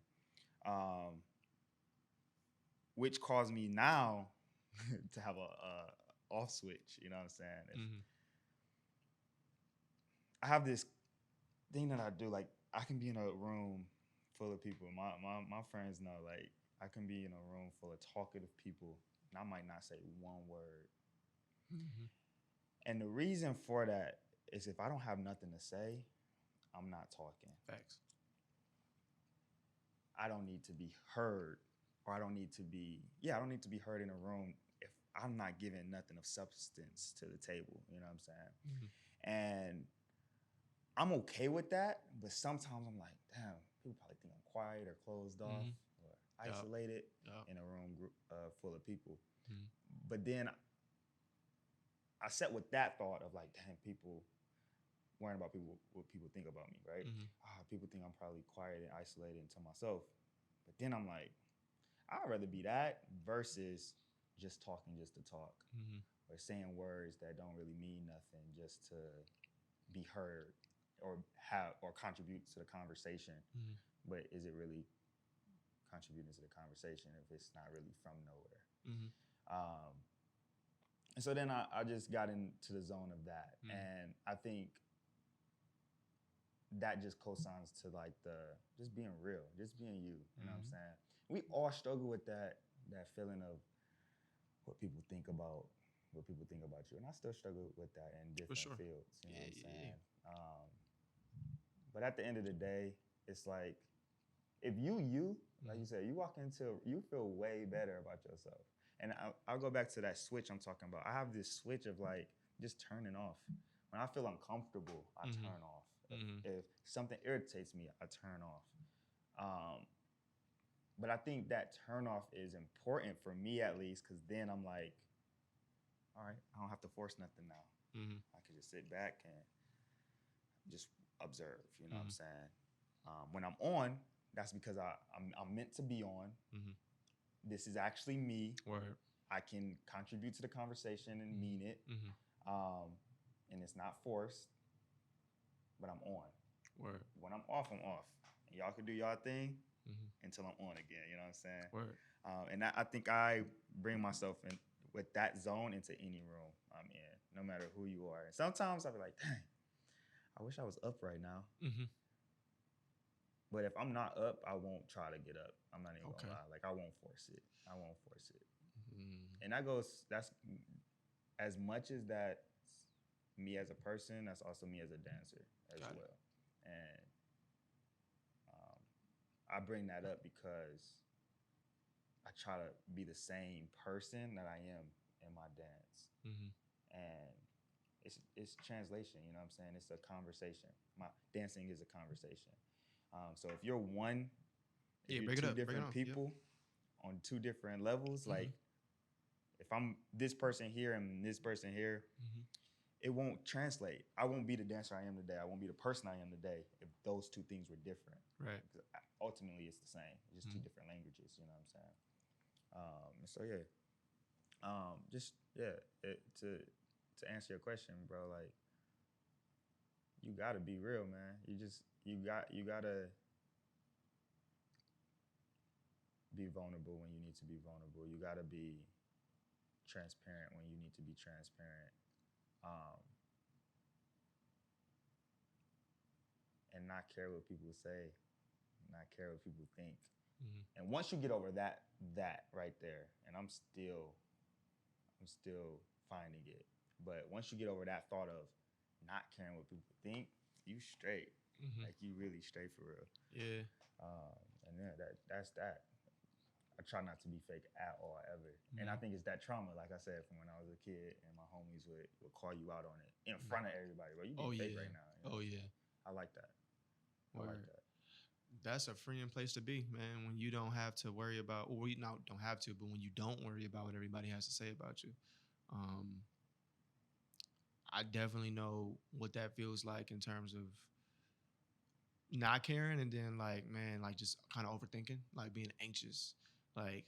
Which caused me now to have a off switch. You know what I'm saying? If Mm-hmm. I have this thing that I do, like I can be in a room full of people. My friends know, like I can be in a room full of talkative people, and I might not say one word. Mm-hmm. And the reason for that is if I don't have nothing to say, I'm not talking. Facts. I don't need to be heard, or I don't need to be, yeah, I don't need to be heard in a room if I'm not giving nothing of substance to the table. You know what I'm saying? Mm-hmm. And I'm okay with that, but sometimes I'm like, damn, people probably think I'm quiet or closed off Mm-hmm. or Yup. isolated Yup. in a room group full of people. Mm-hmm. But then I sat with that thought of like, damn, people worrying about people what people think about me, right? Mm-hmm. People think I'm probably quiet and isolated and to myself. But then I'm like, I'd rather be that versus just talking just to talk Mm-hmm. or saying words that don't really mean nothing just to be heard or have or contribute to the conversation. Mm-hmm. But is it really contributing to the conversation if it's not really from nowhere? Mm-hmm. Um, and so then I just got into the zone of that. Mm-hmm. And I think that just cosigns to like the just being real, just being you. You know what I'm Mm-hmm. saying? We all struggle with that feeling of what people think about you, and I still struggle with that in For different sure. fields. You know Yeah, what I'm yeah, yeah. saying? But at the end of the day, it's like if you like Mm-hmm. you said, you walk into you feel way better about yourself. And I'll go back to that switch I'm talking about. I have this switch of like just turning off. When I feel uncomfortable, I Mm-hmm. turn off. Mm-hmm. If something irritates me, I turn off. But I think that turn off is important for me at least, because then I'm like, all right, I don't have to force nothing now. Mm-hmm. I can just sit back and just observe. You know what I'm Mm-hmm. saying? When I'm on, that's because I'm meant to be on. Mm-hmm. This is actually me. Word. I can contribute to the conversation and Mm-hmm. mean it. Mm-hmm. And it's not forced, but I'm on. Word. When I'm off, I'm off. And y'all can do y'all thing Mm-hmm. until I'm on again. You know what I'm saying? Word. And I think I bring myself in with that zone into any room I'm in, no matter who you are. And sometimes I'll be like, dang, I wish I was up right now. Mm-hmm. But if I'm not up, I won't try to get up. I'm not even Okay. gonna lie. Like I won't force it. I won't force it. Mm-hmm. And that's as much as that's me as a person, that's also me as a dancer as Got it. well. And I bring that up because I try to be the same person that I am in my dance. Mm-hmm. And it's translation, you know what I'm saying? It's a conversation. My dancing is a conversation. So if you're if Yeah, you're break it two up. Break it different on. Yep. people on two different levels, Mm-hmm. like if I'm this person here and this person here, Mm-hmm. it won't translate. I won't be the dancer I am today. I won't be the person I am today if those two things were different. Right. Ultimately, it's the same. It's just two Mm-hmm. different languages. You know what I'm saying? So yeah, just yeah, to to answer your question, bro, like you gotta be real, man. You gotta be vulnerable when you need to be vulnerable. You gotta be transparent when you need to be transparent. Um, and not care what people say, not care what people think. Mm-hmm. And once you get over that right there, and I'm still finding it. But once you get over that thought of not caring what people think, you straight. Mm-hmm. Like you really straight for real. Yeah. And yeah, that's that. I try not to be fake at all ever. Mm-hmm. And I think it's that trauma, like I said, from when I was a kid and my homies would call you out on it in front of everybody. Bro, you being fake right now. You know yeah. I like that. Word. I like that. That's a freeing place to be, man. When you don't have to worry about, or you not don't have to, but when you don't worry about what everybody has to say about you. I definitely know what that feels like in terms of not caring, and then like, man, like just kind of overthinking, like being anxious. Like,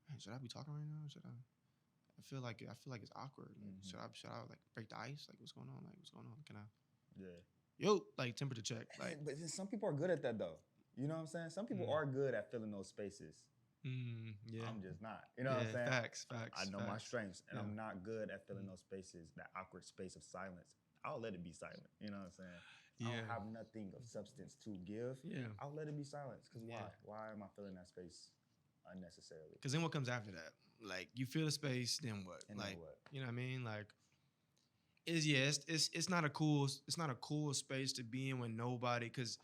man, should I be talking right now? Should I? I feel like it's awkward. Like, should I like break the ice? Like, what's going on? Like, what's going on? Can I? Yeah. Yo, like temperature check. Like, but some people are good at that though. You know what I'm saying? Some people are good at filling those spaces. Yeah. I'm just not. You know what I'm saying? Facts. I know my strengths, and Yeah. I'm not good at filling those spaces, that awkward space of silence. I'll let it be silent. You know what I'm saying? I don't have nothing of substance to give. Yeah. I'll let it be silent. Because why? Why am I filling that space unnecessarily? Because then what comes after that? Like, you fill the space, then what? And like, then what? You know what I mean? Like, it's not a cool space to be in when nobody, because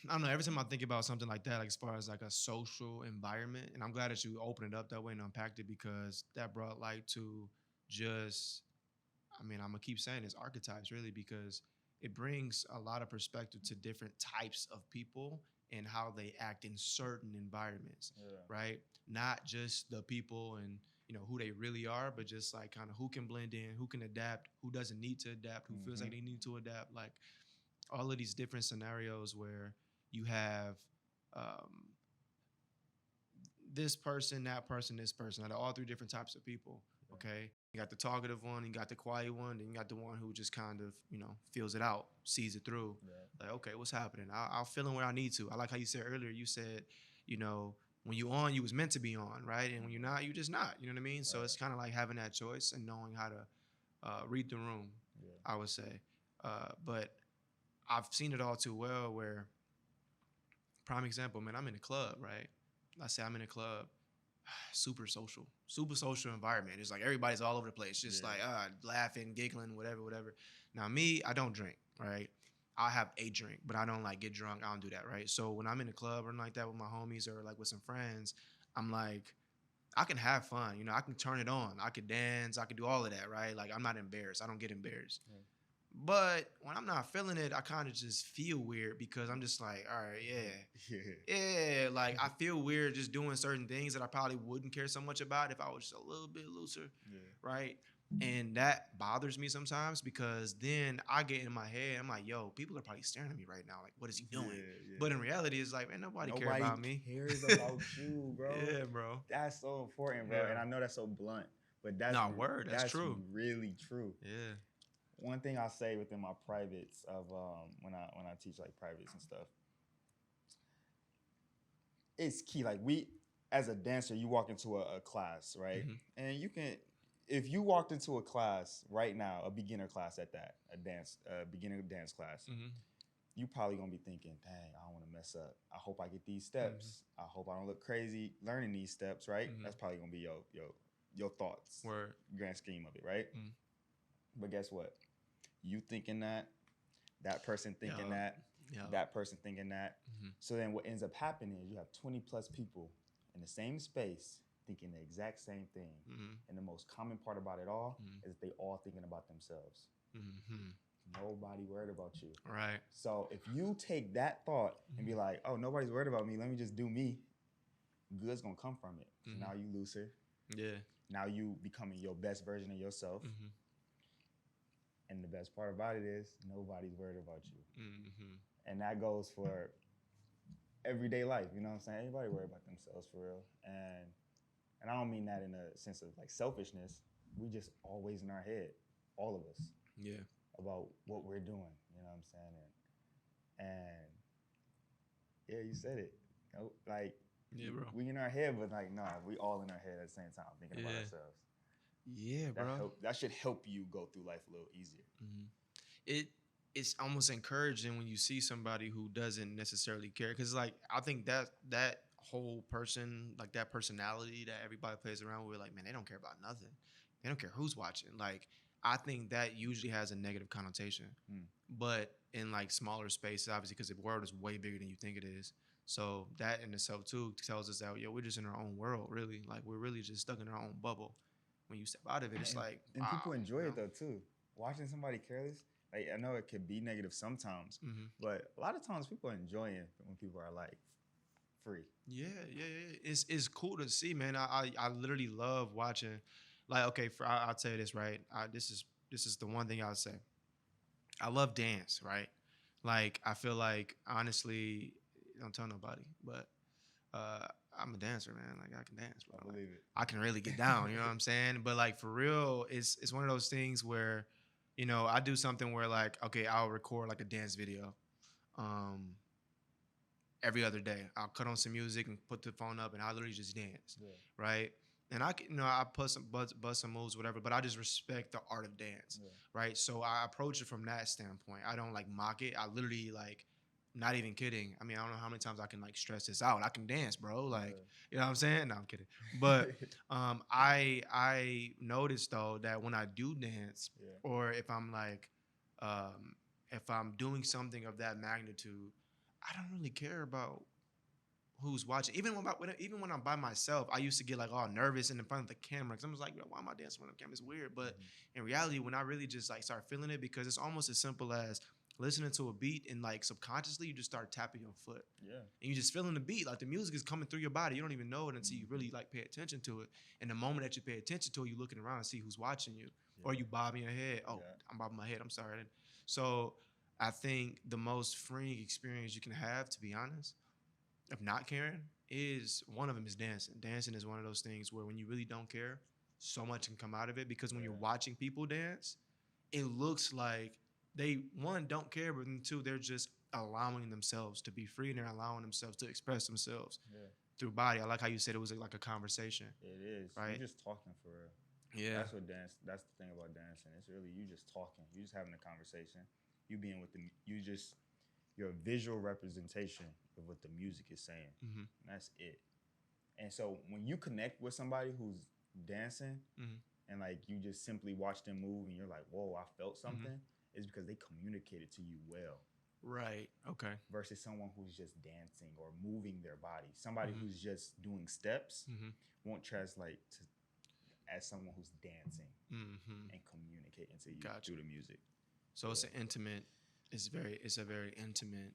I don't know, every time I think about something like that, like as far as like a social environment, and I'm glad that you opened it up that way and unpacked it, because that brought light to just, I mean, I'm gonna keep saying this, archetypes, really, because it brings a lot of perspective to different types of people and how they act in certain environments, right? Not just the people and who they really are, but just like kind of who can blend in, who can adapt, who doesn't need to adapt, who feels like they need to adapt, like all of these different scenarios where you have um, this person, that person, this person, out of all three different types of people. Okay, you got the talkative one, you got the quiet one, then you got the one who just kind of feels it out, sees it through. Like, okay, what's happening? I'll fill in where I need to. I like how you said earlier. You said, when you on, you was meant to be on, right? And when you're not, you just not. You know what I mean? So it's kind of like having that choice and knowing how to read the room. I would say, but I've seen it all too well. Where, prime example, man, I'm in a club, right? I say I'm in a club, super social environment. It's like everybody's all over the place, just like laughing, giggling, whatever. Now me, I don't drink, right? I have a drink, but I don't like get drunk. I don't do that, right? So when I'm in a club or like that with my homies or like with some friends, I'm like, I can have fun, I can turn it on, I could dance, I could do all of that, right? Like, I'm not embarrassed. I don't get embarrassed. But when I'm not feeling it, I kind of just feel weird, because I'm just like, all right, yeah. Like, I feel weird just doing certain things that I probably wouldn't care so much about if I was just a little bit looser, right? And that bothers me sometimes, because then I get in my head, I'm like, yo, people are probably staring at me right now. Like, what is he doing? But in reality, it's like, man, nobody cares about me. Cares about you, bro. Yeah, bro. That's so important, bro. And I know that's so blunt, but that's that's true. Really true. Yeah. One thing I say within my privates of when I teach like privates and stuff, it's key. Like, we, as a dancer, you walk into a class, right? And you can, if you walked into a class right now, a beginner class at that, a beginner dance class, you probably gonna be thinking, dang, I don't want to mess up. I hope I get these steps. I hope I don't look crazy learning these steps, right? That's probably gonna be your thoughts, grand scheme of it, right? But guess what? You thinking that person thinking that person thinking that. So then what ends up happening is you have 20 plus people in the same space thinking the exact same thing. And the most common part about it all is that they all thinking about themselves. Nobody worried about you. Right. So if you take that thought and be like, oh, nobody's worried about me, let me just do me, good's gonna come from it. So now you looser. Yeah. Now you becoming your best version of yourself. And the best part about it is nobody's worried about you. And that goes for everyday life. You know what I'm saying? Everybody worry about themselves for real. And I don't mean that in a sense of like selfishness. we just always in our head, all of us, Yeah. about what we're doing. You know what I'm saying? And yeah, you said it. You know, like Yeah, bro. we in our head, but like nah, we all in our head at the same time thinking about Yeah. ourselves. Yeah, bro. That should help you go through life a little easier. Hmm. It it's almost encouraging when you see somebody who doesn't necessarily care, because like I think that whole person, like that personality that everybody plays around with, like man, they don't care about nothing. They don't care who's watching. Like I think that usually has a negative connotation, Hmm. but in like smaller spaces, obviously, because the world is way bigger than you think it is. So that in itself too tells us that we're just in our own world, really. Like we're really just stuck in our own bubble. When you step out of it, it's and, like and wow, people you enjoy know. it though too. Watching somebody careless, like I know it could be negative sometimes, Hmm. but a lot of times people are enjoying it when people are like free. Yeah, yeah, yeah. It's cool to see, man. I literally love watching. Like, okay, I'll tell you this, right? This is the one thing I'll say. I love dance, right? Like, I feel like honestly, don't tell nobody, but uh, I'm a dancer, man. Like, I can dance, I bro. Like, believe it. I can really get down. You know what I'm saying? But like for real, it's one of those things where, I do something where like, okay, I'll record like a dance video. Um, every other day. I'll cut on some music and put the phone up, and I literally just dance, Yeah, right? And I can, I put some bust some moves, whatever. But I just respect the art of dance, yeah, right? So I approach it from that standpoint. I don't like mock it. I literally like, not even kidding. I mean, I don't know how many times I can like stress this out. I can dance, bro. Like, you know what I'm saying? No, I'm kidding. But yeah. I noticed though that when I do dance, Yeah, or um, if I'm doing something of that magnitude, I don't really care about who's watching. Even when I'm by myself, I used to get like all nervous in front of the camera because I was like, why am I dancing in front of the camera? It's weird. But hmm, in reality, when I really just like start feeling it, because it's almost as simple as listening to a beat and like subconsciously you just start tapping your foot. yeah, And you just feeling the beat, like the music is coming through your body. You don't even know it until you hmm, really like pay attention to it. And the moment that you pay attention to it, you looking around and see who's watching you, or yeah, you bobbing your head. Oh, yeah, I'm bobbing my head. I'm sorry. So I think the most freeing experience you can have, to be honest, of not caring, is one of them is dancing. Dancing is one of those things where when you really don't care, so much can come out of it, because when you're yeah, watching people dance, it looks like they, one, don't care, but then two, they're just allowing themselves to be free, and they're allowing themselves to express themselves yeah. through body. I like how you said it was like a conversation, It is. You right? just talking for real. Yeah. That's what dance. That's the thing about dancing. It's really you just talking. You just having a conversation. You being with the. You just you're a visual representation of what the music is saying. Mm-hmm. And that's it. And so when you connect with somebody who's dancing Mm-hmm. and like you just simply watch them move and you're like, whoa, I felt Mm-hmm. something, it's because they communicated to you well Right. Okay. versus someone who's just dancing or moving their body. Somebody Mm-hmm. who's just doing steps Mm-hmm. won't translate to as someone who's dancing Mm-hmm. and communicating to you Gotcha. through the music. So Yeah, it's a very intimate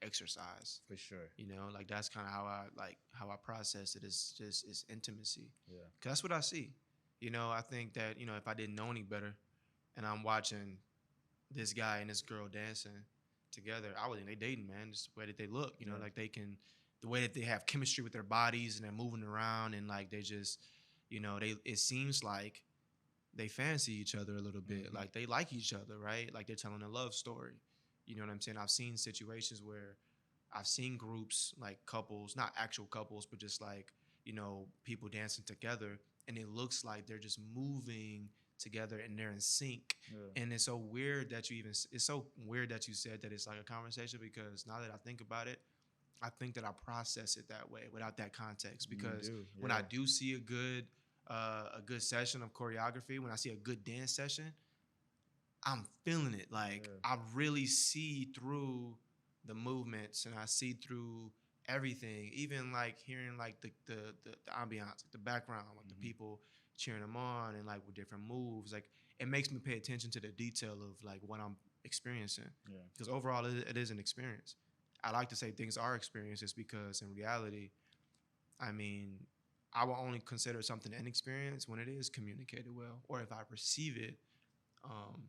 exercise. for sure. Like that's kind of how I process it, is just is intimacy. Yeah, 'Cause that's what I see. I think that, if I didn't know any better and I'm watching this guy and this girl dancing together, I would think they dating, man. Just the way that they look, yeah, like the way that they have chemistry with their bodies and they're moving around, and like they just, it seems like they fancy each other a little bit. mm-hmm. Like they like each other, right? Like they're telling a love story. You know what I'm saying? I've seen situations where I've seen groups, like couples, not actual couples, but just like, people dancing together, and it looks like they're just moving together and they're in sync. Yeah, And it's so weird that you said that it's like a conversation, because now that I think about it, I think that I process it that way without that context. you Because do. when I Yeah, do see a good session of choreography, when I see a good dance session, I'm feeling it. Like yeah, I really see through the movements, and I see through everything. Even like hearing like the ambiance, like the background, like the mm-hmm. people cheering them on, and like with different moves. Like it makes me pay attention to the detail of like what I'm experiencing. Yeah, Because overall, it is an experience. I like to say things are experiences, because in reality, I mean, I will only consider something an experience when it is communicated well, or if I perceive it um,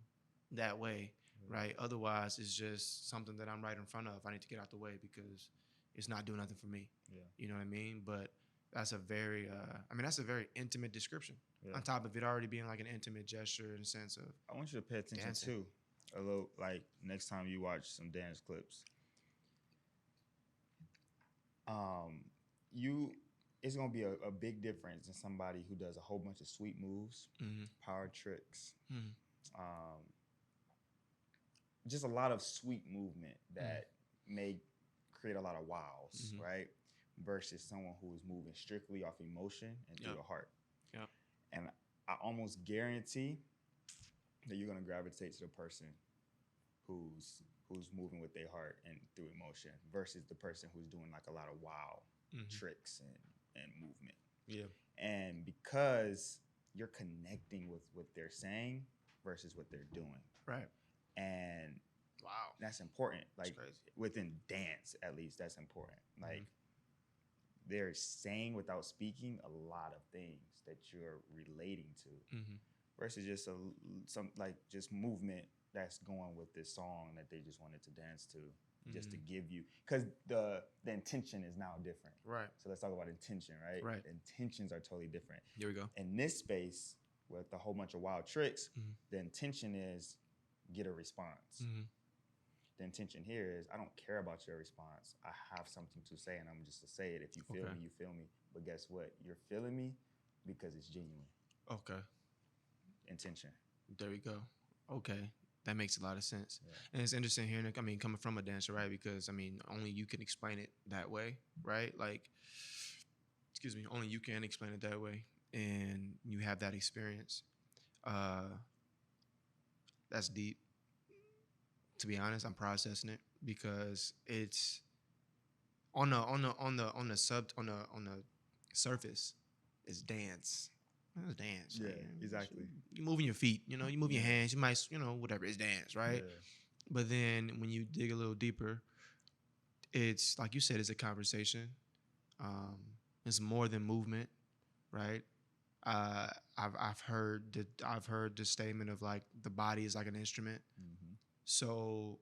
that way, yeah, right? Otherwise, it's just something that I'm right in front of. I need to get out the way because it's not doing nothing for me. yeah. You know what I mean? But That's a very, I mean, that's a very intimate description. Yeah. On top of it already being like an intimate gesture in the sense of I want you to pay attention dancing. too. A little like next time you watch some dance clips. Um, you it's gonna be a big difference in somebody who does a whole bunch of sweet moves, Mm-hmm. power tricks, Mm-hmm. um, just a lot of sweet movement Mm-hmm. that may create a lot of wows, Mm-hmm. right? Versus someone who is moving strictly off emotion and through Yep. the heart. Yep. And I almost guarantee that you're gonna gravitate to the person who's moving with their heart and through emotion versus the person who's doing like a lot of wow Mm-hmm. tricks and movement. Yeah. And because you're connecting with what they're saying versus what they're doing. Right. And Wow. that's important. That's Like crazy. within dance, at least, that's important. Like Mm-hmm. they're saying without speaking a lot of things that you're relating to Mm-hmm. versus just some like just movement that's going with this song that they just wanted to dance to just to give you because the intention is now different. Right. So let's talk about intention, right? Right. The intentions are totally different. Here we go. In this space with a whole bunch of wild tricks, Mm-hmm. the intention is get a response. Mm-hmm. The intention here is I don't care about your response. I have something to say and I'm just to say it. If you feel Okay. me, you feel me. But guess what? You're feeling me because it's genuine. Okay. Intention. There we go. Okay. That makes a lot of sense. Yeah. And it's interesting hearing, I mean, coming from a dancer, right? Because, I mean, only you can explain it that way, right? Like, excuse me, only you can explain it that way. And you have that experience. That's deep. To be honest, I'm processing it because it's on the surface, it's dance. It's dance. Yeah, Like, exactly. you moving your feet, you know, you move your Yeah. hands, you might, you know, whatever, it's dance, right? Yeah. But then when you dig a little deeper, it's like you said, it's a conversation. Um, it's more than movement, right? Uh, I've heard the statement of like the body is like an instrument. Mm-hmm. So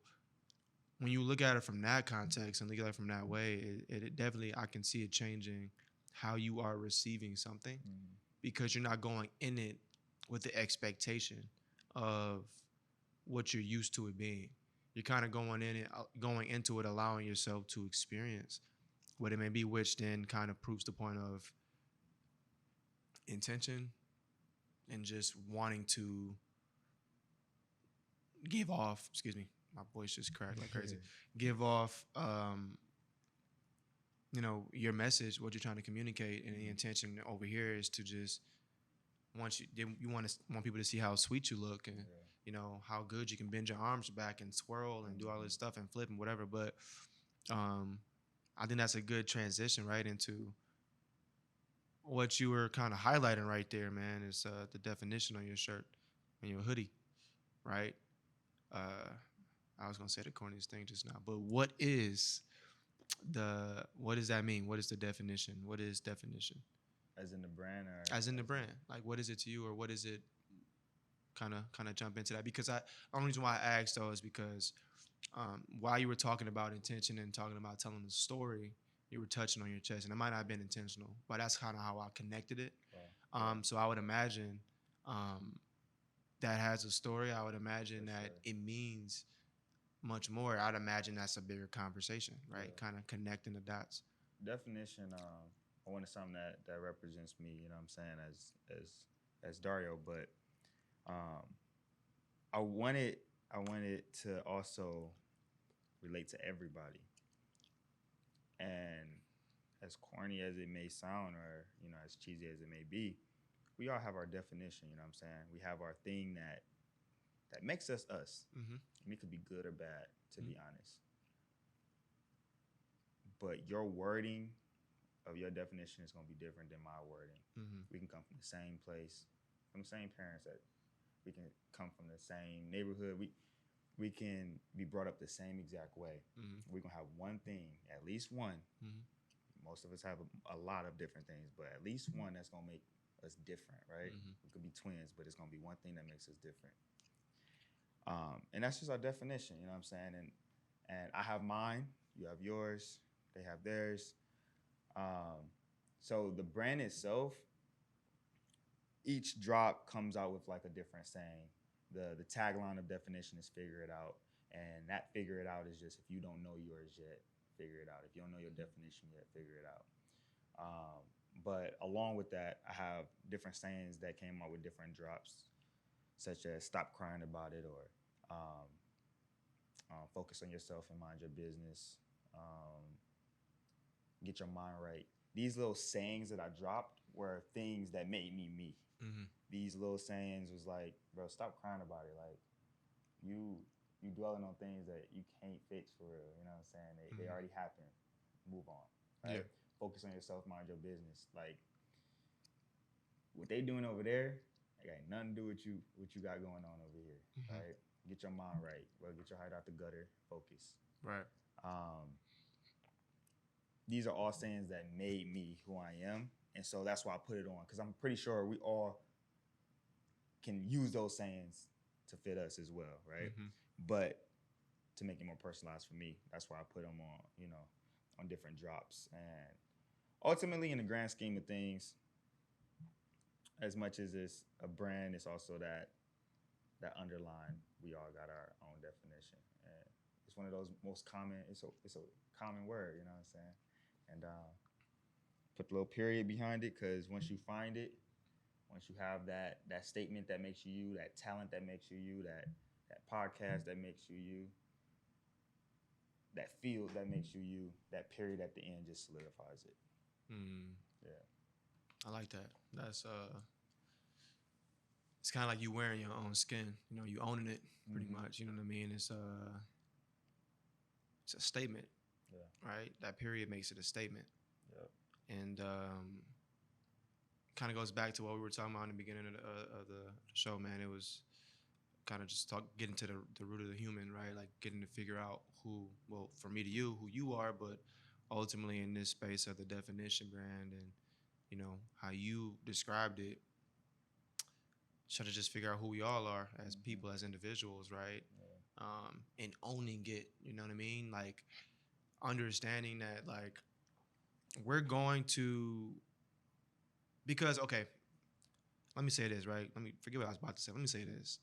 when you look at it from that context and look at it from that way, it definitely I can see it changing how you are receiving something Mm-hmm. because you're not going in it with the expectation of what you're used to it being. You're kind of going into it, allowing yourself to experience what it may be, which then kind of proves the point of intention and just wanting to give off. Excuse me, my voice just cracked like crazy. Give off, you know, your message, what you're trying to communicate, and the intention over here is to just you want people to see how sweet you look and Yeah. you know how good you can bend your arms back and swirl and do all this stuff and flip and whatever. But I think that's a good transition right into what you were kind of highlighting right there, man. Is the definition on your shirt, on your hoodie, right? Uh, I was gonna say the corniest thing just now, but what does that mean? What is the definition? What is definition? As in the brand or As in the brand, like what is it to you, or what is it? Kind of jump into that because the only reason why I asked though is because while you were talking about intention and talking about telling the story, you were touching on your chest, and it might not have been intentional, but that's kind of how I connected it. So I would imagine that has a story. I would imagine that it means much more. I'd imagine that's a bigger conversation, right? Yeah. Kind of connecting the dots. Definition. I wanted something that represents me. You know what I'm saying as Dario, but um, I wanted to also relate to everybody. And as corny as it may sound, or as cheesy as it may be, we all have our definition. You know what I'm saying? We have our thing that makes us us, Mm-hmm. and it could be good or bad, to Mm-hmm. be honest. But your wording of your definition is going to be different than my wording. Mm-hmm. We can come from the same place, from the same parents. That we can come from the same neighborhood. We can be brought up the same exact way. Mm-hmm. We're gonna have one thing, at least one. Mm-hmm. Most of us have a lot of different things, but at least one that's gonna make us different, right? Mm-hmm. We could be twins, but it's gonna be one thing that makes us different. And that's just our definition, you know what I'm saying? And I have mine, you have yours, they have theirs. So the brand itself, each drop comes out with like a different saying. The tagline of definition is figure it out. And that figure it out is just if you don't know yours yet, figure it out. If you don't know your definition yet, figure it out. But along with that, I have different sayings that came out with different drops, such as stop crying about it or um, focus on yourself and mind your business, um, get your mind right. These little sayings that I dropped were things that made me me. Mm-hmm. These little sayings was like, bro, stop crying about it. Like you you dwelling on things that you can't fix for real. You know what I'm saying? They already happened. Move on. Right? Yeah. Focus on yourself, mind your business. Like what they doing over there, it got nothing to do with what you got going on over here. Mm-hmm. Right? Get your mind right. Well, get your heart out the gutter. Focus. Right. Um, these are all sayings that made me who I am, and so that's why I put it on because I'm pretty sure we all can use those sayings to fit us as well, right? Mm-hmm. But to make it more personalized for me, that's why I put them on, on different drops. And ultimately, in the grand scheme of things, as much as it's a brand, it's also that underline. We all got our own definition, and it's one of those most common. It's a common word, you know what I'm saying? And put the little period behind it because once you find it, once you have that statement that makes you you, that talent that makes you you, that podcast that makes you you, that field that makes you you, that period at the end just solidifies it. Mm. Yeah. I like that. That's it's kind of like you wearing your own skin. You know, you owning it pretty much. You know what I mean? It's a statement, Yeah. right? That period makes it a statement, Yep. and kind of goes back to what we were talking about in the beginning of the show, man. It was kind of just getting to the root of the human, right? Like getting to figure out who, well, from me to you, who you are, but ultimately in this space of the definition brand and, you know, how you described it, try to just figure out who we all are as people, as individuals, right? Yeah. And owning it, you know what I mean? Like understanding that, like, we're going to, because, okay, let me say this, right? Let me forget what I was about to say. Let me say this.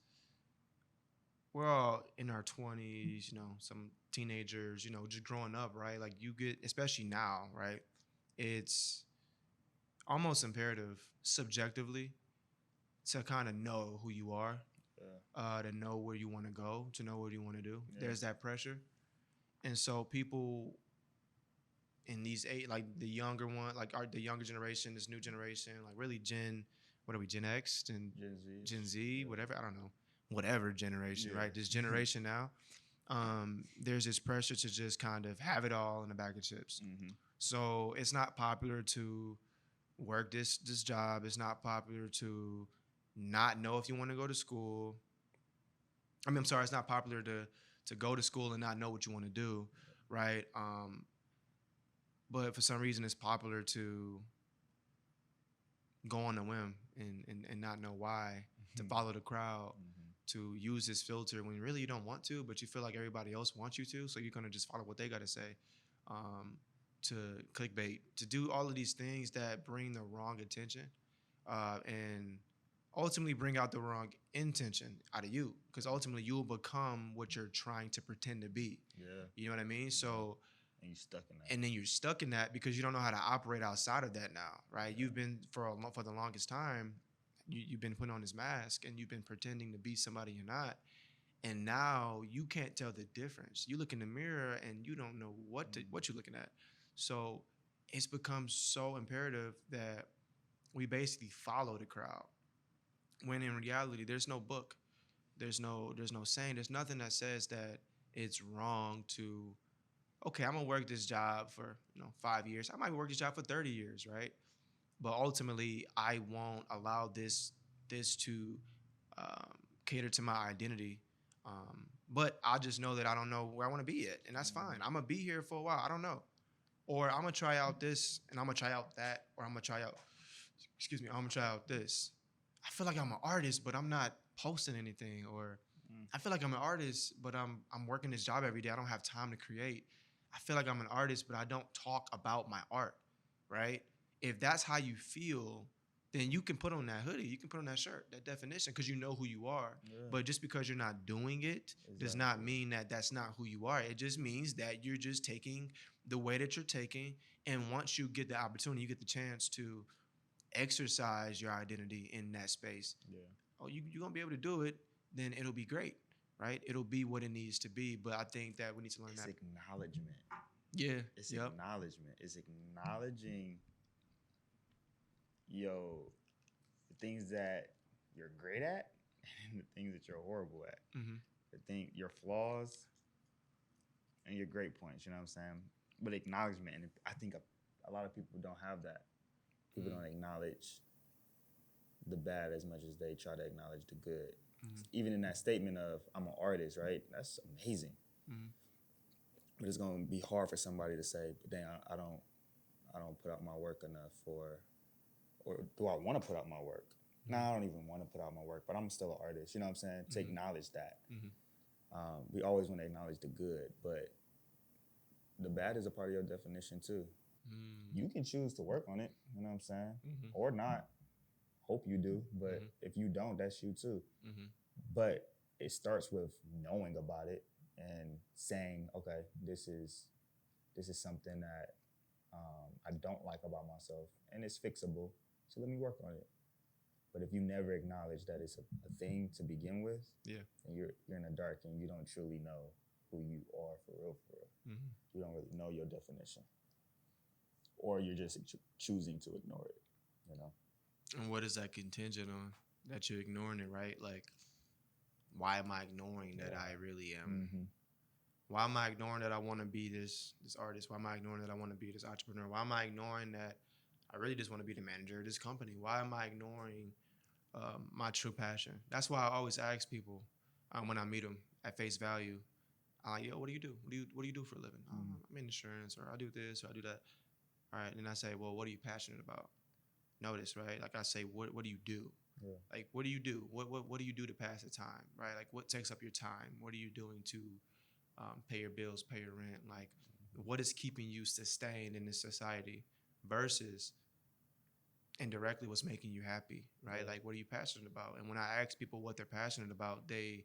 We're all in our 20s, you know, some teenagers, you know, just growing up, right? Like you get, especially now, right? It's almost imperative subjectively to kind of know who you are, to know where you want to go, to know what you want to do. Yeah. There's that pressure. And so people in these like the younger one, like the younger generation, this new generation, like really what are we, Gen X and Gen Z, Yeah. whatever, I don't know, whatever generation, Yeah. right? This generation now, there's this pressure to just kind of have it all in a bag of chips. So it's not popular to work this job. It's not popular to not know if you want to go to school. I mean, I'm sorry, it's not popular to go to school and not know what you want to do, right? But for some reason, it's popular to go on a whim and not know why, to follow the crowd, to use this filter when really you don't want to, but you feel like everybody else wants you to, so you're gonna just follow what they gotta say, to clickbait, to do all of these things that bring the wrong attention, and ultimately bring out the wrong intention out of you, because ultimately you will become what you're trying to pretend to be. Yeah. You know what I mean? So. And you stuck in that. And then you're stuck in that because you don't know how to operate outside of that now, right? Yeah. You've been for the longest time, you've been putting on this mask and you've been pretending to be somebody you're not, and now you can't tell the difference. You look in the mirror and you don't know what you're looking at. So it's become so imperative that we basically follow the crowd. When in reality, there's no book, there's no saying, there's nothing that says that it's wrong to, okay, I'm gonna work this job for 5 years. I might work this job for 30 years, right? But ultimately, I won't allow this to cater to my identity. But I'll just know that I don't know where I want to be at, and that's fine. I'm gonna be here for a while. I don't know, or I'm gonna try out this, and I'm gonna try out that, or I'm gonna try out. Excuse me. I'm gonna try out this. I feel like I'm an artist, but I'm not posting anything, or I feel like I'm an artist, but I'm working this job every day. I don't have time to create. I feel like I'm an artist, but I don't talk about my art, right? if that's how you feel, then you can put on that hoodie, you can put on that shirt, that definition, because you know who you are. Yeah. But just because you're not doing it does not Exactly. mean that that's not who you are. It just means that you're just taking the way that you're taking, and once you get the opportunity, you get the chance to exercise your identity in that space. Yeah. Oh, you're gonna be able to do it, then it'll be great, right? It'll be what it needs to be. But I think that we need to learn It's that. acknowledgement. Yeah. It's Yep. acknowledgement. It's acknowledging, yo, the things that you're great at and the things that you're horrible at. Mm-hmm. Your flaws and your great points. You know what I'm saying? But acknowledgement, and I think a lot of people don't have that. People don't acknowledge the bad as much as they try to acknowledge the good. Mm-hmm. Even in that statement of I'm an artist, right? That's amazing. Mm-hmm. But it's gonna be hard for somebody to say, but dang, I don't put out my work enough, or do I want to put out my work? No, I don't even want to put out my work, but I'm still an artist. You know what I'm saying? To acknowledge that. We always want to acknowledge the good, but the bad is a part of your definition too. You can choose to work on it, you know what I'm saying? Or not. Hope you do, but if you don't, that's you too. But it starts with knowing about it and saying, okay, this is something that I don't like about myself, and it's fixable. So let me work on it. But if you never acknowledge that it's a thing to begin with, Yeah. then you're in the dark and you don't truly know who you are for real. You don't really know your definition, or you're just choosing to ignore it. You know. And what is that contingent on? That you're ignoring it, right? Like, why am I ignoring that I really am? Mm-hmm. Why am I ignoring that I want to be this artist? Why am I ignoring that I want to be this entrepreneur? Why am I ignoring that I really just want to be the manager of this company? Why am I ignoring my true passion? That's why I always ask people when I meet them at face value. I'm like, yo, what do you do? What do you do for a living? I'm in insurance, or I do this, or I do that. All right, and then I say, well, what are you passionate about? Notice, right? Like I say, what do you do? Yeah. Like, what do you do? What do you do to pass the time, right? Like, what takes up your time? What are you doing to pay your bills, pay your rent? Like, what is keeping you sustained in this society versus indirectly what's making you happy, right? Yeah. Like, what are you passionate about? And when I ask people what they're passionate about, they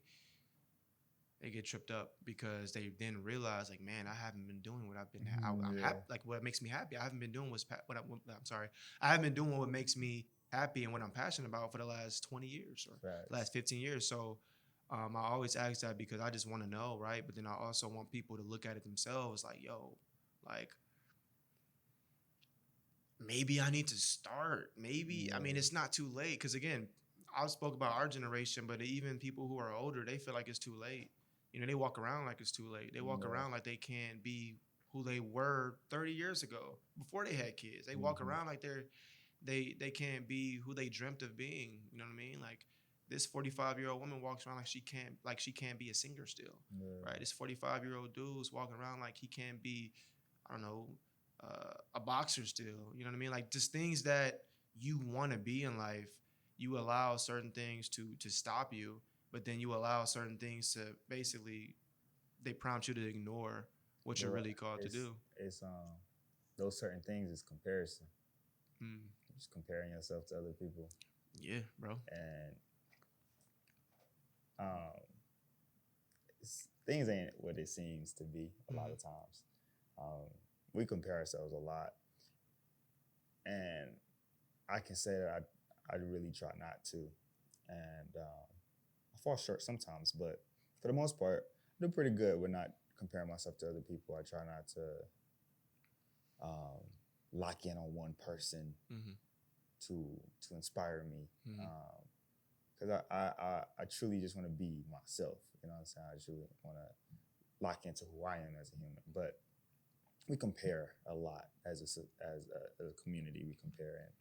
get tripped up because they then realize, like, man, I haven't been doing what I've been. I'm happy. Like, what makes me happy. I haven't been doing I'm sorry. I haven't been doing what makes me happy and what I'm passionate about for the last 20 years or last 15 years. So I always ask that because I just want to know, right? But then I also want people to look at it themselves, like, yo, like, maybe I need to start. Maybe, I mean, it's not too late. Because again, I spoke about our generation, but even people who are older, they feel like it's too late. You know, they walk around like it's too late. They walk around like they can't be who they were 30 years ago before they had kids. They walk around like they can't be who they dreamt of being. You know what I mean? Like, this 45-year-old woman walks around like she can't be a singer still, right? This 45-year-old dude's walking around like he can't be, I don't know, a boxer still. You know what I mean? Like, just things that you want to be in life, you allow certain things to stop you, but then you allow certain things to basically, they prompt you to ignore what you're really called to do. It's those certain things is comparison. Just comparing yourself to other people. Yeah, bro. And things ain't what it seems to be a lot of times. We compare ourselves a lot, and I can say that I really try not to, and I fall short sometimes, but for the most part, I do pretty good with not comparing myself to other people. I try not to lock in on one person to inspire me, because I truly just want to be myself. You know what I'm saying? I truly want to lock into who I am as a human, but we compare a lot as a community. We compare, and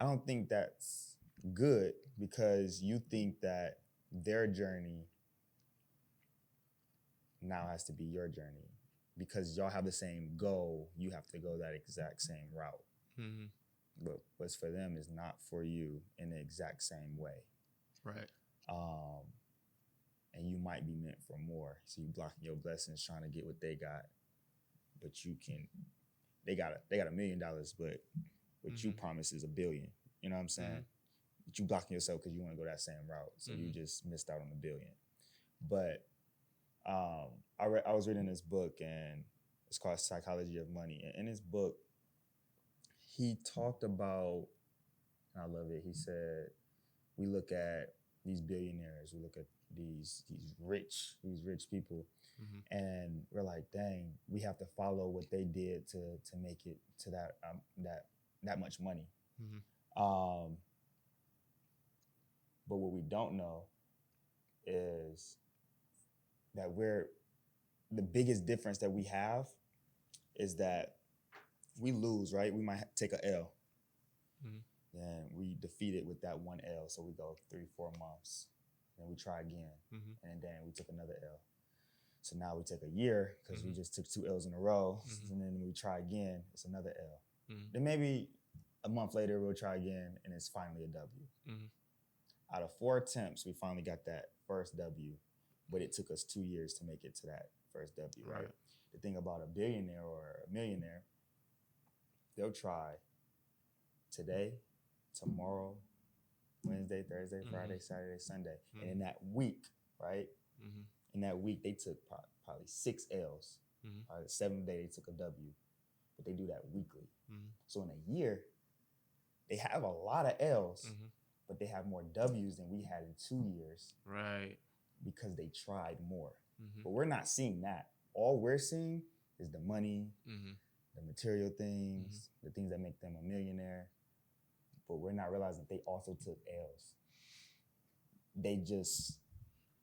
I don't think that's good, because you think that their journey now has to be your journey. Because y'all have the same goal, you have to go that exact same route. But what's for them is not for you in the exact same way. Right. And you might be meant for more. So you blocking your blessings trying to get what they got. But they got $1 million, but what you promised is $1 billion. You know what I'm saying? But you blocking yourself because you want to go that same route, so you just missed out on $1 billion. But I was reading this book, and it's called Psychology of Money. And in this book, he talked about, and I love it. He said, we look at these billionaires, we look at these rich people, and we're like, dang, we have to follow what they did to make it to that much money. But what we don't know is that the biggest difference that we have is that we lose, right? We might take a L. Then we defeat it with that one L. So we go 3-4 months. Then we try again. And then we took another L. So now we take a year because we just took 2 L's in a row. And then we try again, it's another L. Then maybe a month later, we'll try again, and it's finally a W. Out of 4 attempts, we finally got that first W, but it took us 2 years to make it to that first W, right? The thing about a billionaire or a millionaire, they'll try today, tomorrow, Wednesday, Thursday, Friday, Saturday, Sunday. And in that week, right? In that week, they took probably 6 L's. The 7th day, they took a W. But they do that weekly. So in a year, they have a lot of L's, but they have more W's than we had in 2 years. Right. Because they tried more. But we're not seeing that. All we're seeing is the money, the material things, the things that make them a millionaire. But we're not realizing that they also took L's. They just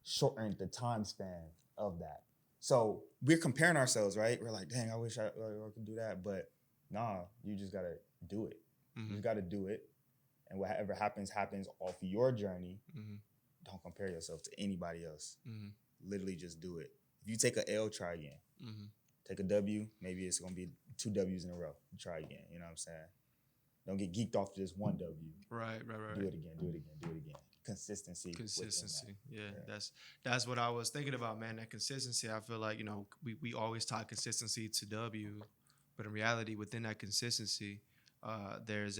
shortened the time span of that. So we're comparing ourselves, right? We're like, dang, I wish I could do that. But nah, you just got to do it. You just got to do it. And whatever happens off your journey. Don't compare yourself to anybody else. Literally just do it. If you take an L, try again. Take a W, maybe it's going to be 2 W's in a row. Try again. You know what I'm saying? Don't get geeked off to just 1 W. Right. Do it again. Consistency. Yeah, that's what I was thinking about, man. That consistency. I feel like, we always tie consistency to W, but in reality, within that consistency, there is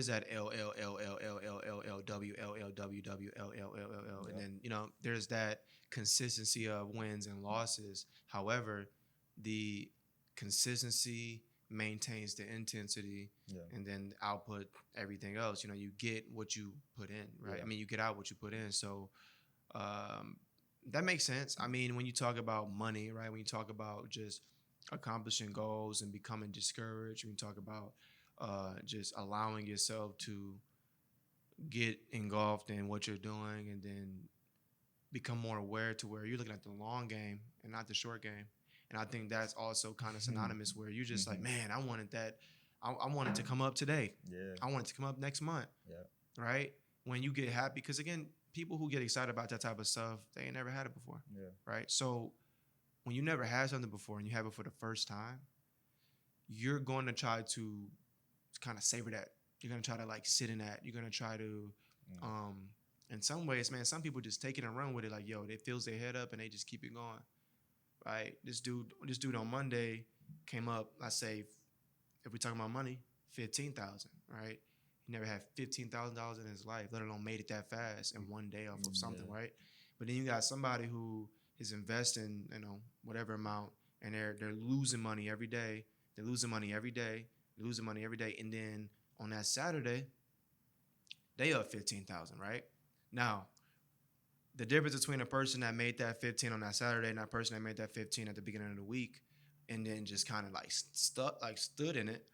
that L L L L L L L L W L L W W L L L L L, and then there's that consistency of wins and losses. However, the consistency maintains the intensity, and then output everything else. You get what you put in, right? I mean, you get out what you put in. So that makes sense. I mean, when you talk about money, right? When you talk about just accomplishing goals and becoming discouraged, when you talk about just allowing yourself to get engulfed in what you're doing, and then become more aware to where you're looking at the long game and not the short game. And I think that's also kind of synonymous where you're just like, man, I wanted that. I wanted to come up today. I want it to come up next month. Right? When you get happy, because again, people who get excited about that type of stuff, they ain't never had it before. Right? So when you never had something before and you have it for the first time, you're going to try to kind of savor that. You're going to try to sit in that. You're going to try to, in some ways, man, some people just take it and run with it. Like, yo, they fills their head up and they just keep it going. Right? This dude on Monday came up, let's say, if we're talking about money, 15,000, right? He never had $15,000 in his life, let alone made it that fast in one day off of something, right? But then you got somebody who is investing, whatever amount, and they're losing money every day. They're losing money every day. And then on that Saturday, they up 15,000, right? Now, the difference between a person that made that 15 on that Saturday and that person that made that 15 at the beginning of the week, and then just kind of stood in it,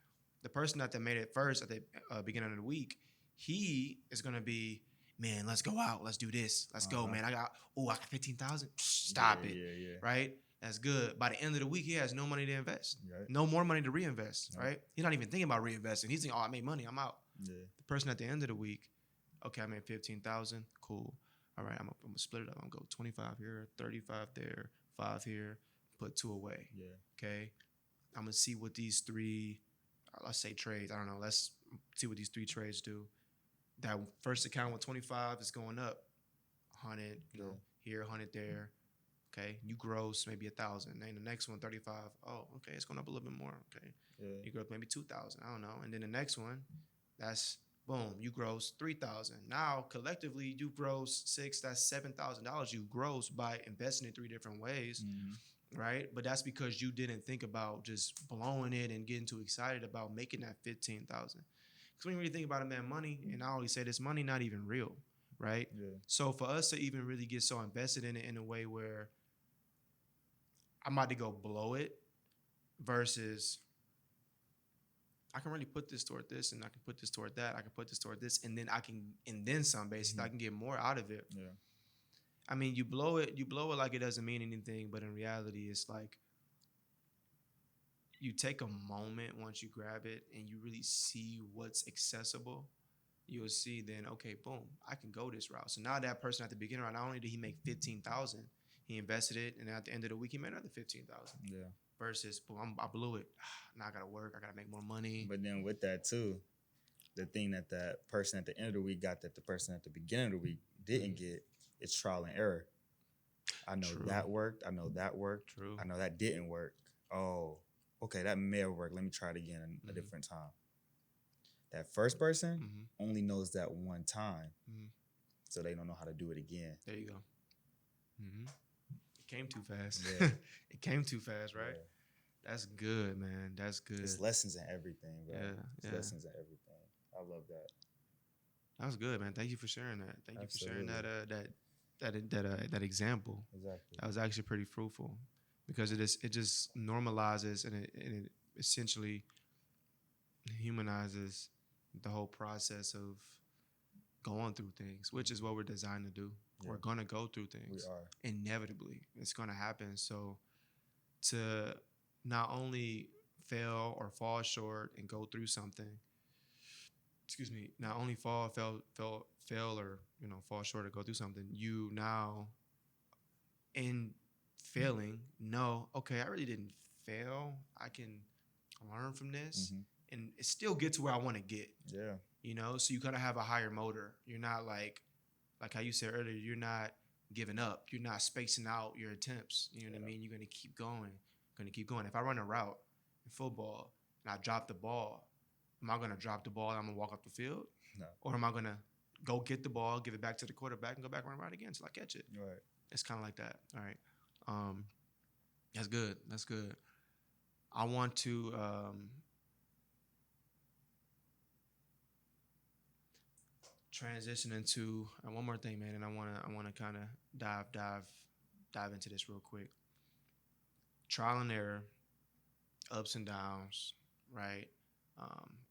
the person that made it first at the beginning of the week, he is gonna be, man, let's go out, let's do this, let's go, man. I got 15,000. Stop it, right? That's good. By the end of the week, he has no money to invest, no more money to reinvest, right? He's not even thinking about reinvesting. He's thinking, I made money, I'm out. The person at the end of the week, okay, I made 15,000, cool. All right, I'm gonna split it up. I'm gonna go 25 here, 35 there, 5 here, put 2 away. Okay. I'm gonna see what these 3, let's say trades. I don't know. Let's see what these 3 trades do. That first account with 25 is going up, 100. Here, 100 there. Okay, you gross maybe 1,000. Then the next one 35. Oh, okay, it's going up a little bit more. Okay, Yeah. you grow maybe 2,000. I don't know. And then the next one, that's boom, you gross 3,000. Now collectively you gross six. That's $7,000 you gross by investing in three different ways, Mm-hmm. right? But that's because you didn't think about just blowing it and getting too excited about making that 15,000. Because when you really think about it, man, money, and I always say this, money not even real, right? Yeah. So for us to even really get so invested in it in a way where I'm about to go blow it versus I can really put this toward this and I can put this toward that. I can put this toward this and then I can and then some basically I can get more out of it. Yeah. I mean, you blow it like it doesn't mean anything, but in reality, it's like you take a moment once you grab it and you really see what's accessible. You'll see then, okay, boom, I can go this route. So now that person at the beginning, not only did he make 15,000, he invested it, and at the end of the week, he made another 15,000. Yeah. Versus, boom, I blew it. Now I gotta work. I gotta make more money. But then with that too, the thing that that person at the end of the week got that the person at the beginning of the week didn't get, it's trial and error. I know True. that worked. I know that worked. True. I know that didn't work. Oh, okay, that may have worked. Let me try it again a different time. That first person only knows that one time, so they don't know how to do it again. There you go. It came too fast. Yeah. It came too fast, right? Yeah. That's good, man. That's good. It's lessons in everything, bro. Yeah. It's lessons in everything. I love that. That was good, man. Thank you for sharing that. Thank you for sharing that example. Exactly. That was actually pretty fruitful because it just normalizes and it essentially humanizes the whole process of going through things, which is what we're designed to do. Yeah. We're gonna go through things. We are. Inevitably, it's gonna happen. So to not only fail or fall short and go through something, not only fail or fall short or go through something, you now in failing know, okay, I really didn't fail. I can learn from this and still get to where I want to get. Yeah. So you gotta have a higher motor. You're not like how you said earlier, you're not giving up. You're not spacing out your attempts. You know what I mean? You're gonna keep going. If I run a route in football and I drop the ball, am I gonna drop the ball and I'm gonna walk up the field? No. Or am I gonna go get the ball, give it back to the quarterback, and go back run right again until I catch it? Right. It's kind of like that. All right. That's good. That's good. I want to transition into one more thing, man, and I want to kind of dive into this real quick. Trial and error, ups and downs, right?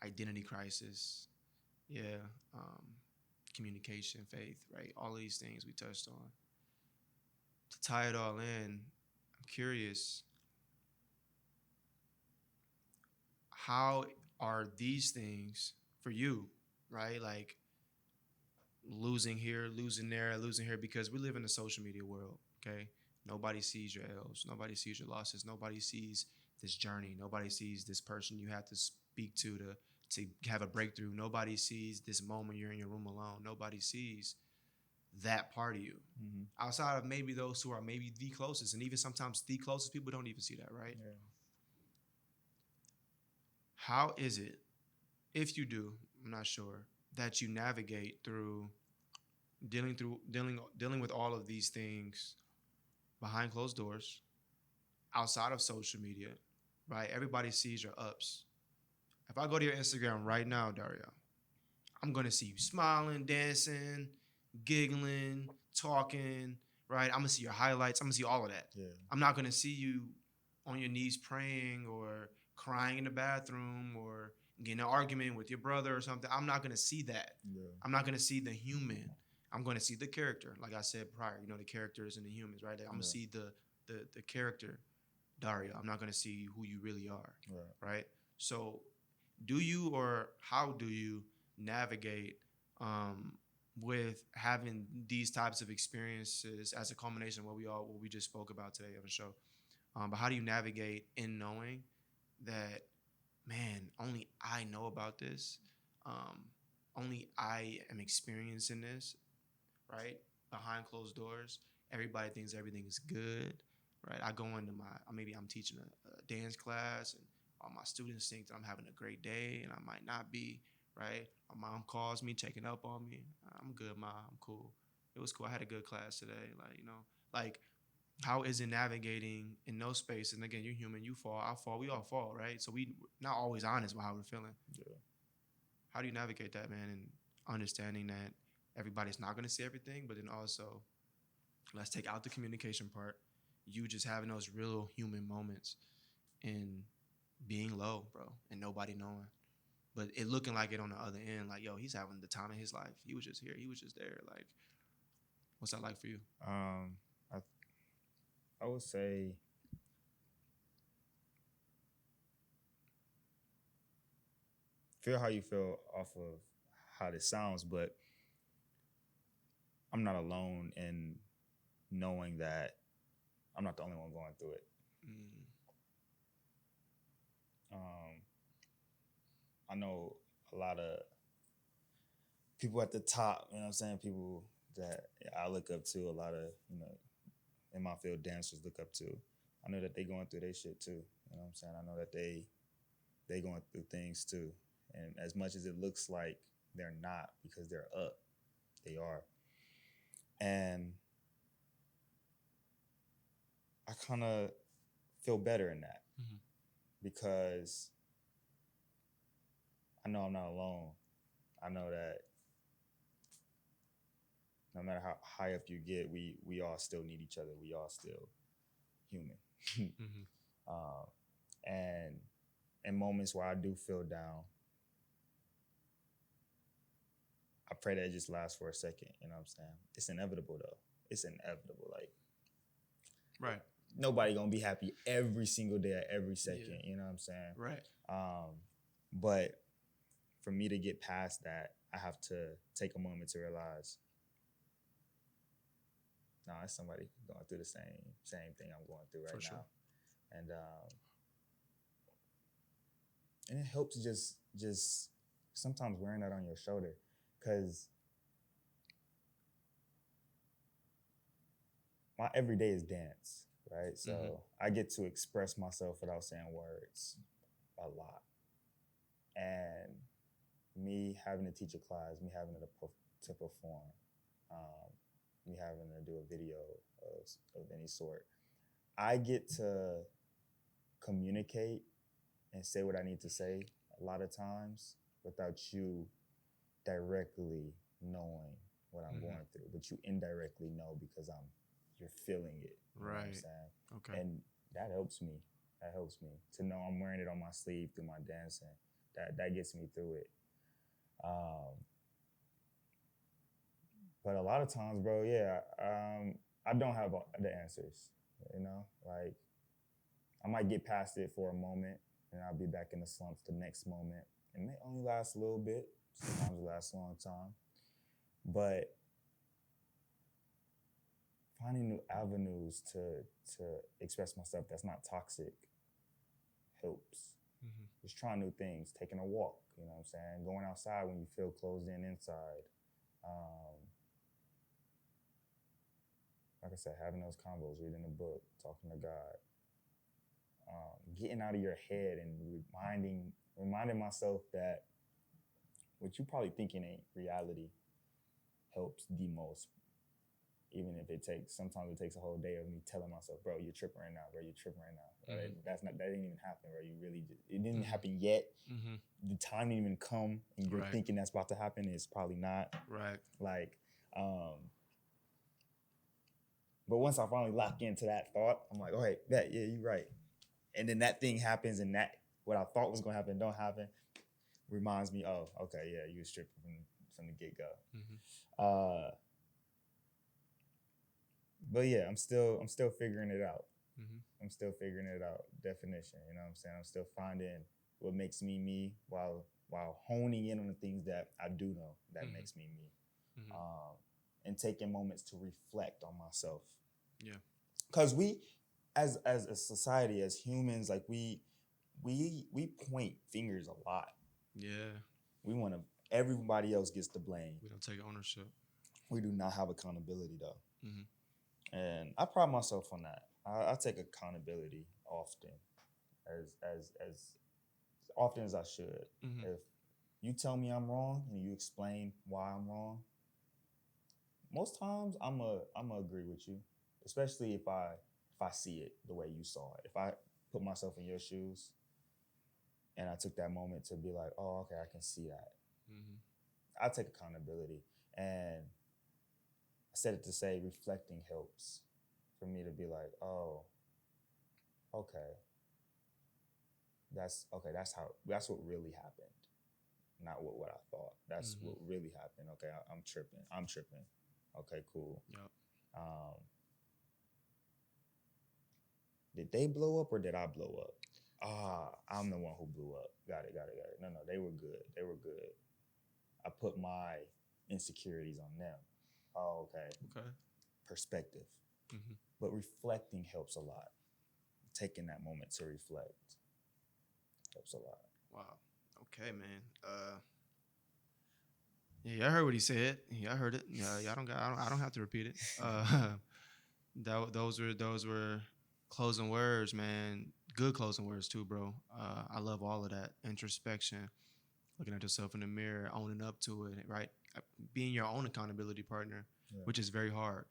Identity crisis, communication, faith, right? All of these things we touched on. To tie it all in, I'm curious, how are these things for you, right? Like losing here, losing there, losing here, because we live in a social media world, okay? Nobody sees your L's. Nobody sees your losses. Nobody sees this journey. Nobody sees this person you had to speak to have a breakthrough. Nobody sees this moment you're in your room alone. Nobody sees that part of you. Outside of maybe those who are maybe the closest, and even sometimes the closest people don't even see that, right? Yeah. How is it, if you do, I'm not sure, that you navigate through dealing with all of these things behind closed doors, outside of social media, right? Everybody sees your ups. If I go to your Instagram right now, Dario, I'm going to see you smiling, dancing, giggling, talking, right? I'm going to see your highlights. I'm going to see all of that. Yeah. I'm not going to see you on your knees praying or crying in the bathroom or getting an argument with your brother or something. I'm not going to see that. Yeah. I'm not going to see the human. I'm going to see the character. Like I said prior, the characters and the humans, right? I'm going to see the character, Dario. I'm not going to see who you really are, right? So do you, or how do you navigate with having these types of experiences as a culmination of what we just spoke about today on the show? But how do you navigate in knowing that, man, only I know about this, only I am experiencing this, right, behind closed doors, everybody thinks everything is good, right? I go into maybe I'm teaching a dance class, and all my students think that I'm having a great day, and I might not be, right? My mom calls me, checking up on me. I'm good, ma. I'm cool. It was cool. I had a good class today. Like, like how is it navigating in those spaces? And again, you're human. You fall, I fall. We all fall, right? So we not always honest with how we're feeling. Yeah. How do you navigate that, man? And understanding that everybody's not going to see everything, but then also let's take out the communication part. You just having those real human moments and being low, bro, and nobody knowing. But it looking like it on the other end, like, yo, he's having the time of his life. He was just here. He was just there. Like, what's that like for you? I I would say feel how you feel off of how this sounds, but I'm not alone in knowing that I'm not the only one going through it. Mm. I know a lot of people at the top, you know what I'm saying? People that I look up to, a lot of, in my field, dancers look up to. I know that they going through their shit too. You know what I'm saying? I know that they going through things too. And as much as it looks like they're not because they're up, they are. And I kind of feel better in that because I know I'm not alone. I know that no matter how high up you get, we all still need each other. We all still human. And in moments where I do feel down, I pray that it just lasts for a second. You know what I'm saying? It's inevitable though. It's inevitable. Like, right. Nobody gonna be happy every single day at every second. Yeah. You know what I'm saying? Right. But for me to get past that, I have to take a moment to realize, no, it's somebody going through the same thing I'm going through right now. And it helps just sometimes wearing that on your shoulder, because my everyday is dance, right? So I get to express myself without saying words a lot. And me having to teach a class, me having to perform, me having to do a video of any sort, I get to communicate and say what I need to say a lot of times without you directly knowing what I'm going through, but you indirectly know because you're feeling it. You know what I'm saying? Okay. And that helps me. That helps me to know I'm wearing it on my sleeve through my dancing. That gets me through it. But a lot of times, bro, I don't have the answers. You know, like I might get past it for a moment, and I'll be back in the slumps the next moment. It may only last a little bit. Sometimes it lasts a long time. But finding new avenues to express myself that's not toxic helps. Just trying new things, taking a walk, you know what I'm saying? Going outside when you feel closed in inside. Like I said, having those combos, reading a book, talking to God. Getting out of your head and reminding myself that what you probably thinking ain't reality helps the most. Even if sometimes it takes a whole day of me telling myself, bro, you're tripping right now, bro, you're tripping right now. Right? That didn't even happen, bro. It didn't happen yet. The time didn't even come, and you're thinking that's about to happen. It's probably not. Right. Like, but once I finally lock into that thought, I'm like, oh, hey, yeah, you're right. And then that thing happens, and that what I thought was gonna happen don't happen. Reminds me, oh, okay, yeah, you was tripping from the get go. But yeah, I'm still figuring it out. I'm still figuring it out. Definition, you know what I'm saying? I'm still finding what makes me me while honing in on the things that I do know that makes me me. And taking moments to reflect on myself. Yeah. Because we, as a society, as humans, like we point fingers a lot. Yeah. We want to. Everybody else gets the blame. We don't take ownership. We do not have accountability though. and I pride myself on that. I take accountability often, as often as I should. Mm-hmm. If you tell me I'm wrong and you explain why I'm wrong, most times I'm a agree with you, especially if I see it the way you saw it. If I put myself in your shoes and I took that moment to be like, oh, okay, I can see that. Mm-hmm. I take accountability, and I said it to say reflecting helps for me to be like, oh, okay, that's okay. That's what really happened, not what I thought. That's Mm-hmm. what really happened. Okay, I'm tripping. I'm tripping. Okay, cool. Yep. Um, did they blow up or did I blow up? Ah, I'm the one who blew up. Got it, got it, got it. No, no, they were good. They were good. I put my insecurities on them. Oh, okay. Okay. Perspective. Mm-hmm. But reflecting helps a lot. Taking that moment to reflect helps a lot. Wow. Okay, man. Yeah, I heard what he said. Yeah, I heard it. Yeah, y'all don't got. I don't have to repeat it. Those were closing words, man. Good closing words too, bro. I love all of that introspection, looking at yourself in the mirror, owning up to it, right? Being your own accountability partner, Yeah. which is very hard.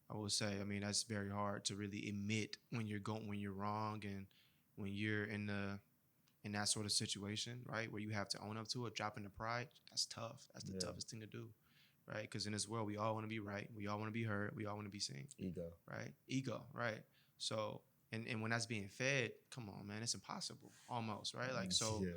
I will say. I mean, that's very hard to really admit when you're wrong and when you're in that sort of situation, right, where you have to own up to it, dropping the pride. That's tough. That's the Yeah. toughest thing to do, right? Because in this world, we all want to be right. We all want to be heard. We all want to be seen, Ego. right? Ego, right? So, and when that's being fed, come on, man, it's impossible, almost, right? Like so, Yeah.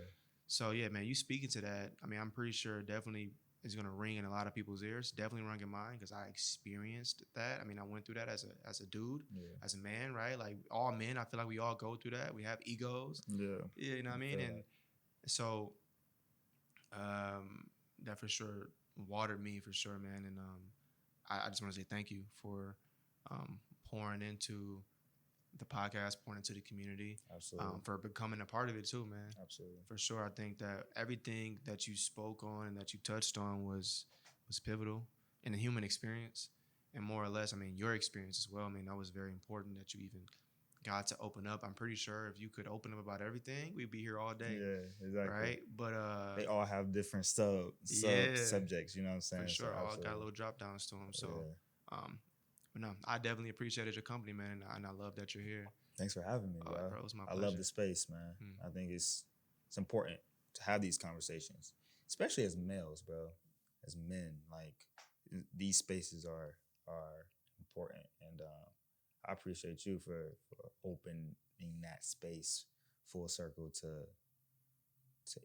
so yeah, man, you speaking to that. I mean, I'm pretty sure definitely is gonna ring in a lot of people's ears. Definitely ring in mine because I experienced that. I mean, I went through that as a dude, Yeah. as a man, right? Like all men, I feel like we all go through that. We have egos, Yeah. yeah, you know what I I mean? feel And that. so that for sure watered me for sure, man. And I just want to say thank you for um, pouring into the podcast, pouring into the community, Absolutely. for becoming a part of it too, man. Absolutely. For sure, I think that everything that you spoke on and that you touched on was pivotal in the human experience, and more or less, I mean, your experience as well. I mean, that was very important that you even got to open up. I'm pretty sure if you could open up about everything, we'd be here all day, Yeah, exactly. right? But They all have different sub yeah, subjects, you know what I'm for saying? So sure, all got absolutely. little drop downs to them. So, Yeah. um, but no, I definitely appreciated your company, man, and I love that you're here. Thanks for having me, bro. Bro, it was my I love pleasure. the space, man. Mm. I think it's important to have these conversations, especially as males, bro. As men, like these spaces are important, and I appreciate you for opening that space full circle to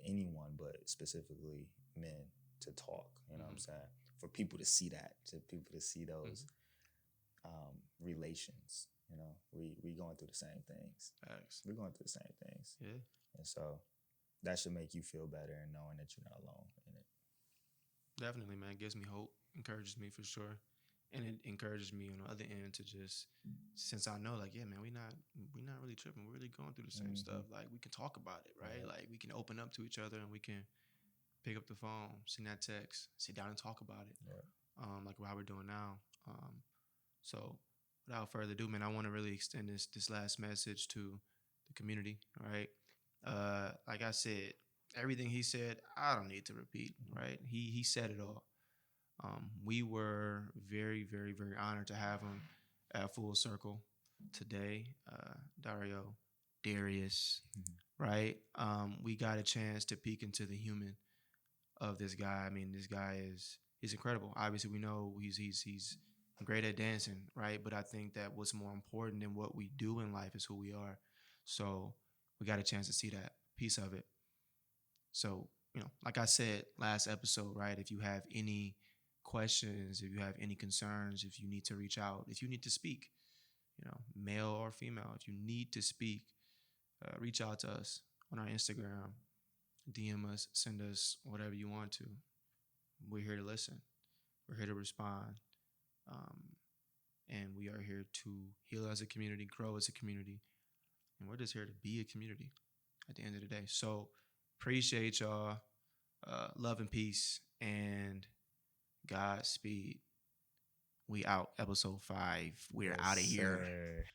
anyone, but specifically men to talk. You know what I'm Mm-hmm. saying? For people to see that, to people to see those Mm-hmm. relations. You know, we going through the same things. Thanks. We're going through the same things, Yeah, and so that should make you feel better and knowing that you're not alone in it. definitely, man. Gives me hope, encourages me for sure, and it encourages me on the other end to just, since I know, like, yeah, man, we not really tripping. We're really going through the same Mm-hmm. stuff. Like, we can talk about it, right? Yeah. Like, we can open up to each other and we can pick up the phone, send that text, sit down and talk about it, Yeah. like how we're doing now. So, without further ado, man, I want to really extend this last message to the community. All right, like I said, everything he said, I don't need to repeat. Right, he said it all. We were very, very, very honored to have him at Full Circle today, Dario, Darius. Mm-hmm. Right, we got a chance to peek into the human of this guy. I mean, this guy he's incredible. Obviously, we know he's great at dancing, right? But I think that what's more important than what we do in life is who we are. So we got a chance to see that piece of it. So, like I said last episode, right? If you have any questions, if you have any concerns, if you need to reach out, if you need to speak, male or female, if you need to speak, reach out to us on our Instagram, DM us, send us whatever you want to. We're here to listen. We're here to respond. Um, and we are here to heal as a community, grow as a community. And we're just here to be a community at the end of the day. So appreciate y'all. Love and peace and Godspeed. We out. Episode 5. We're Yes, out of here. sir.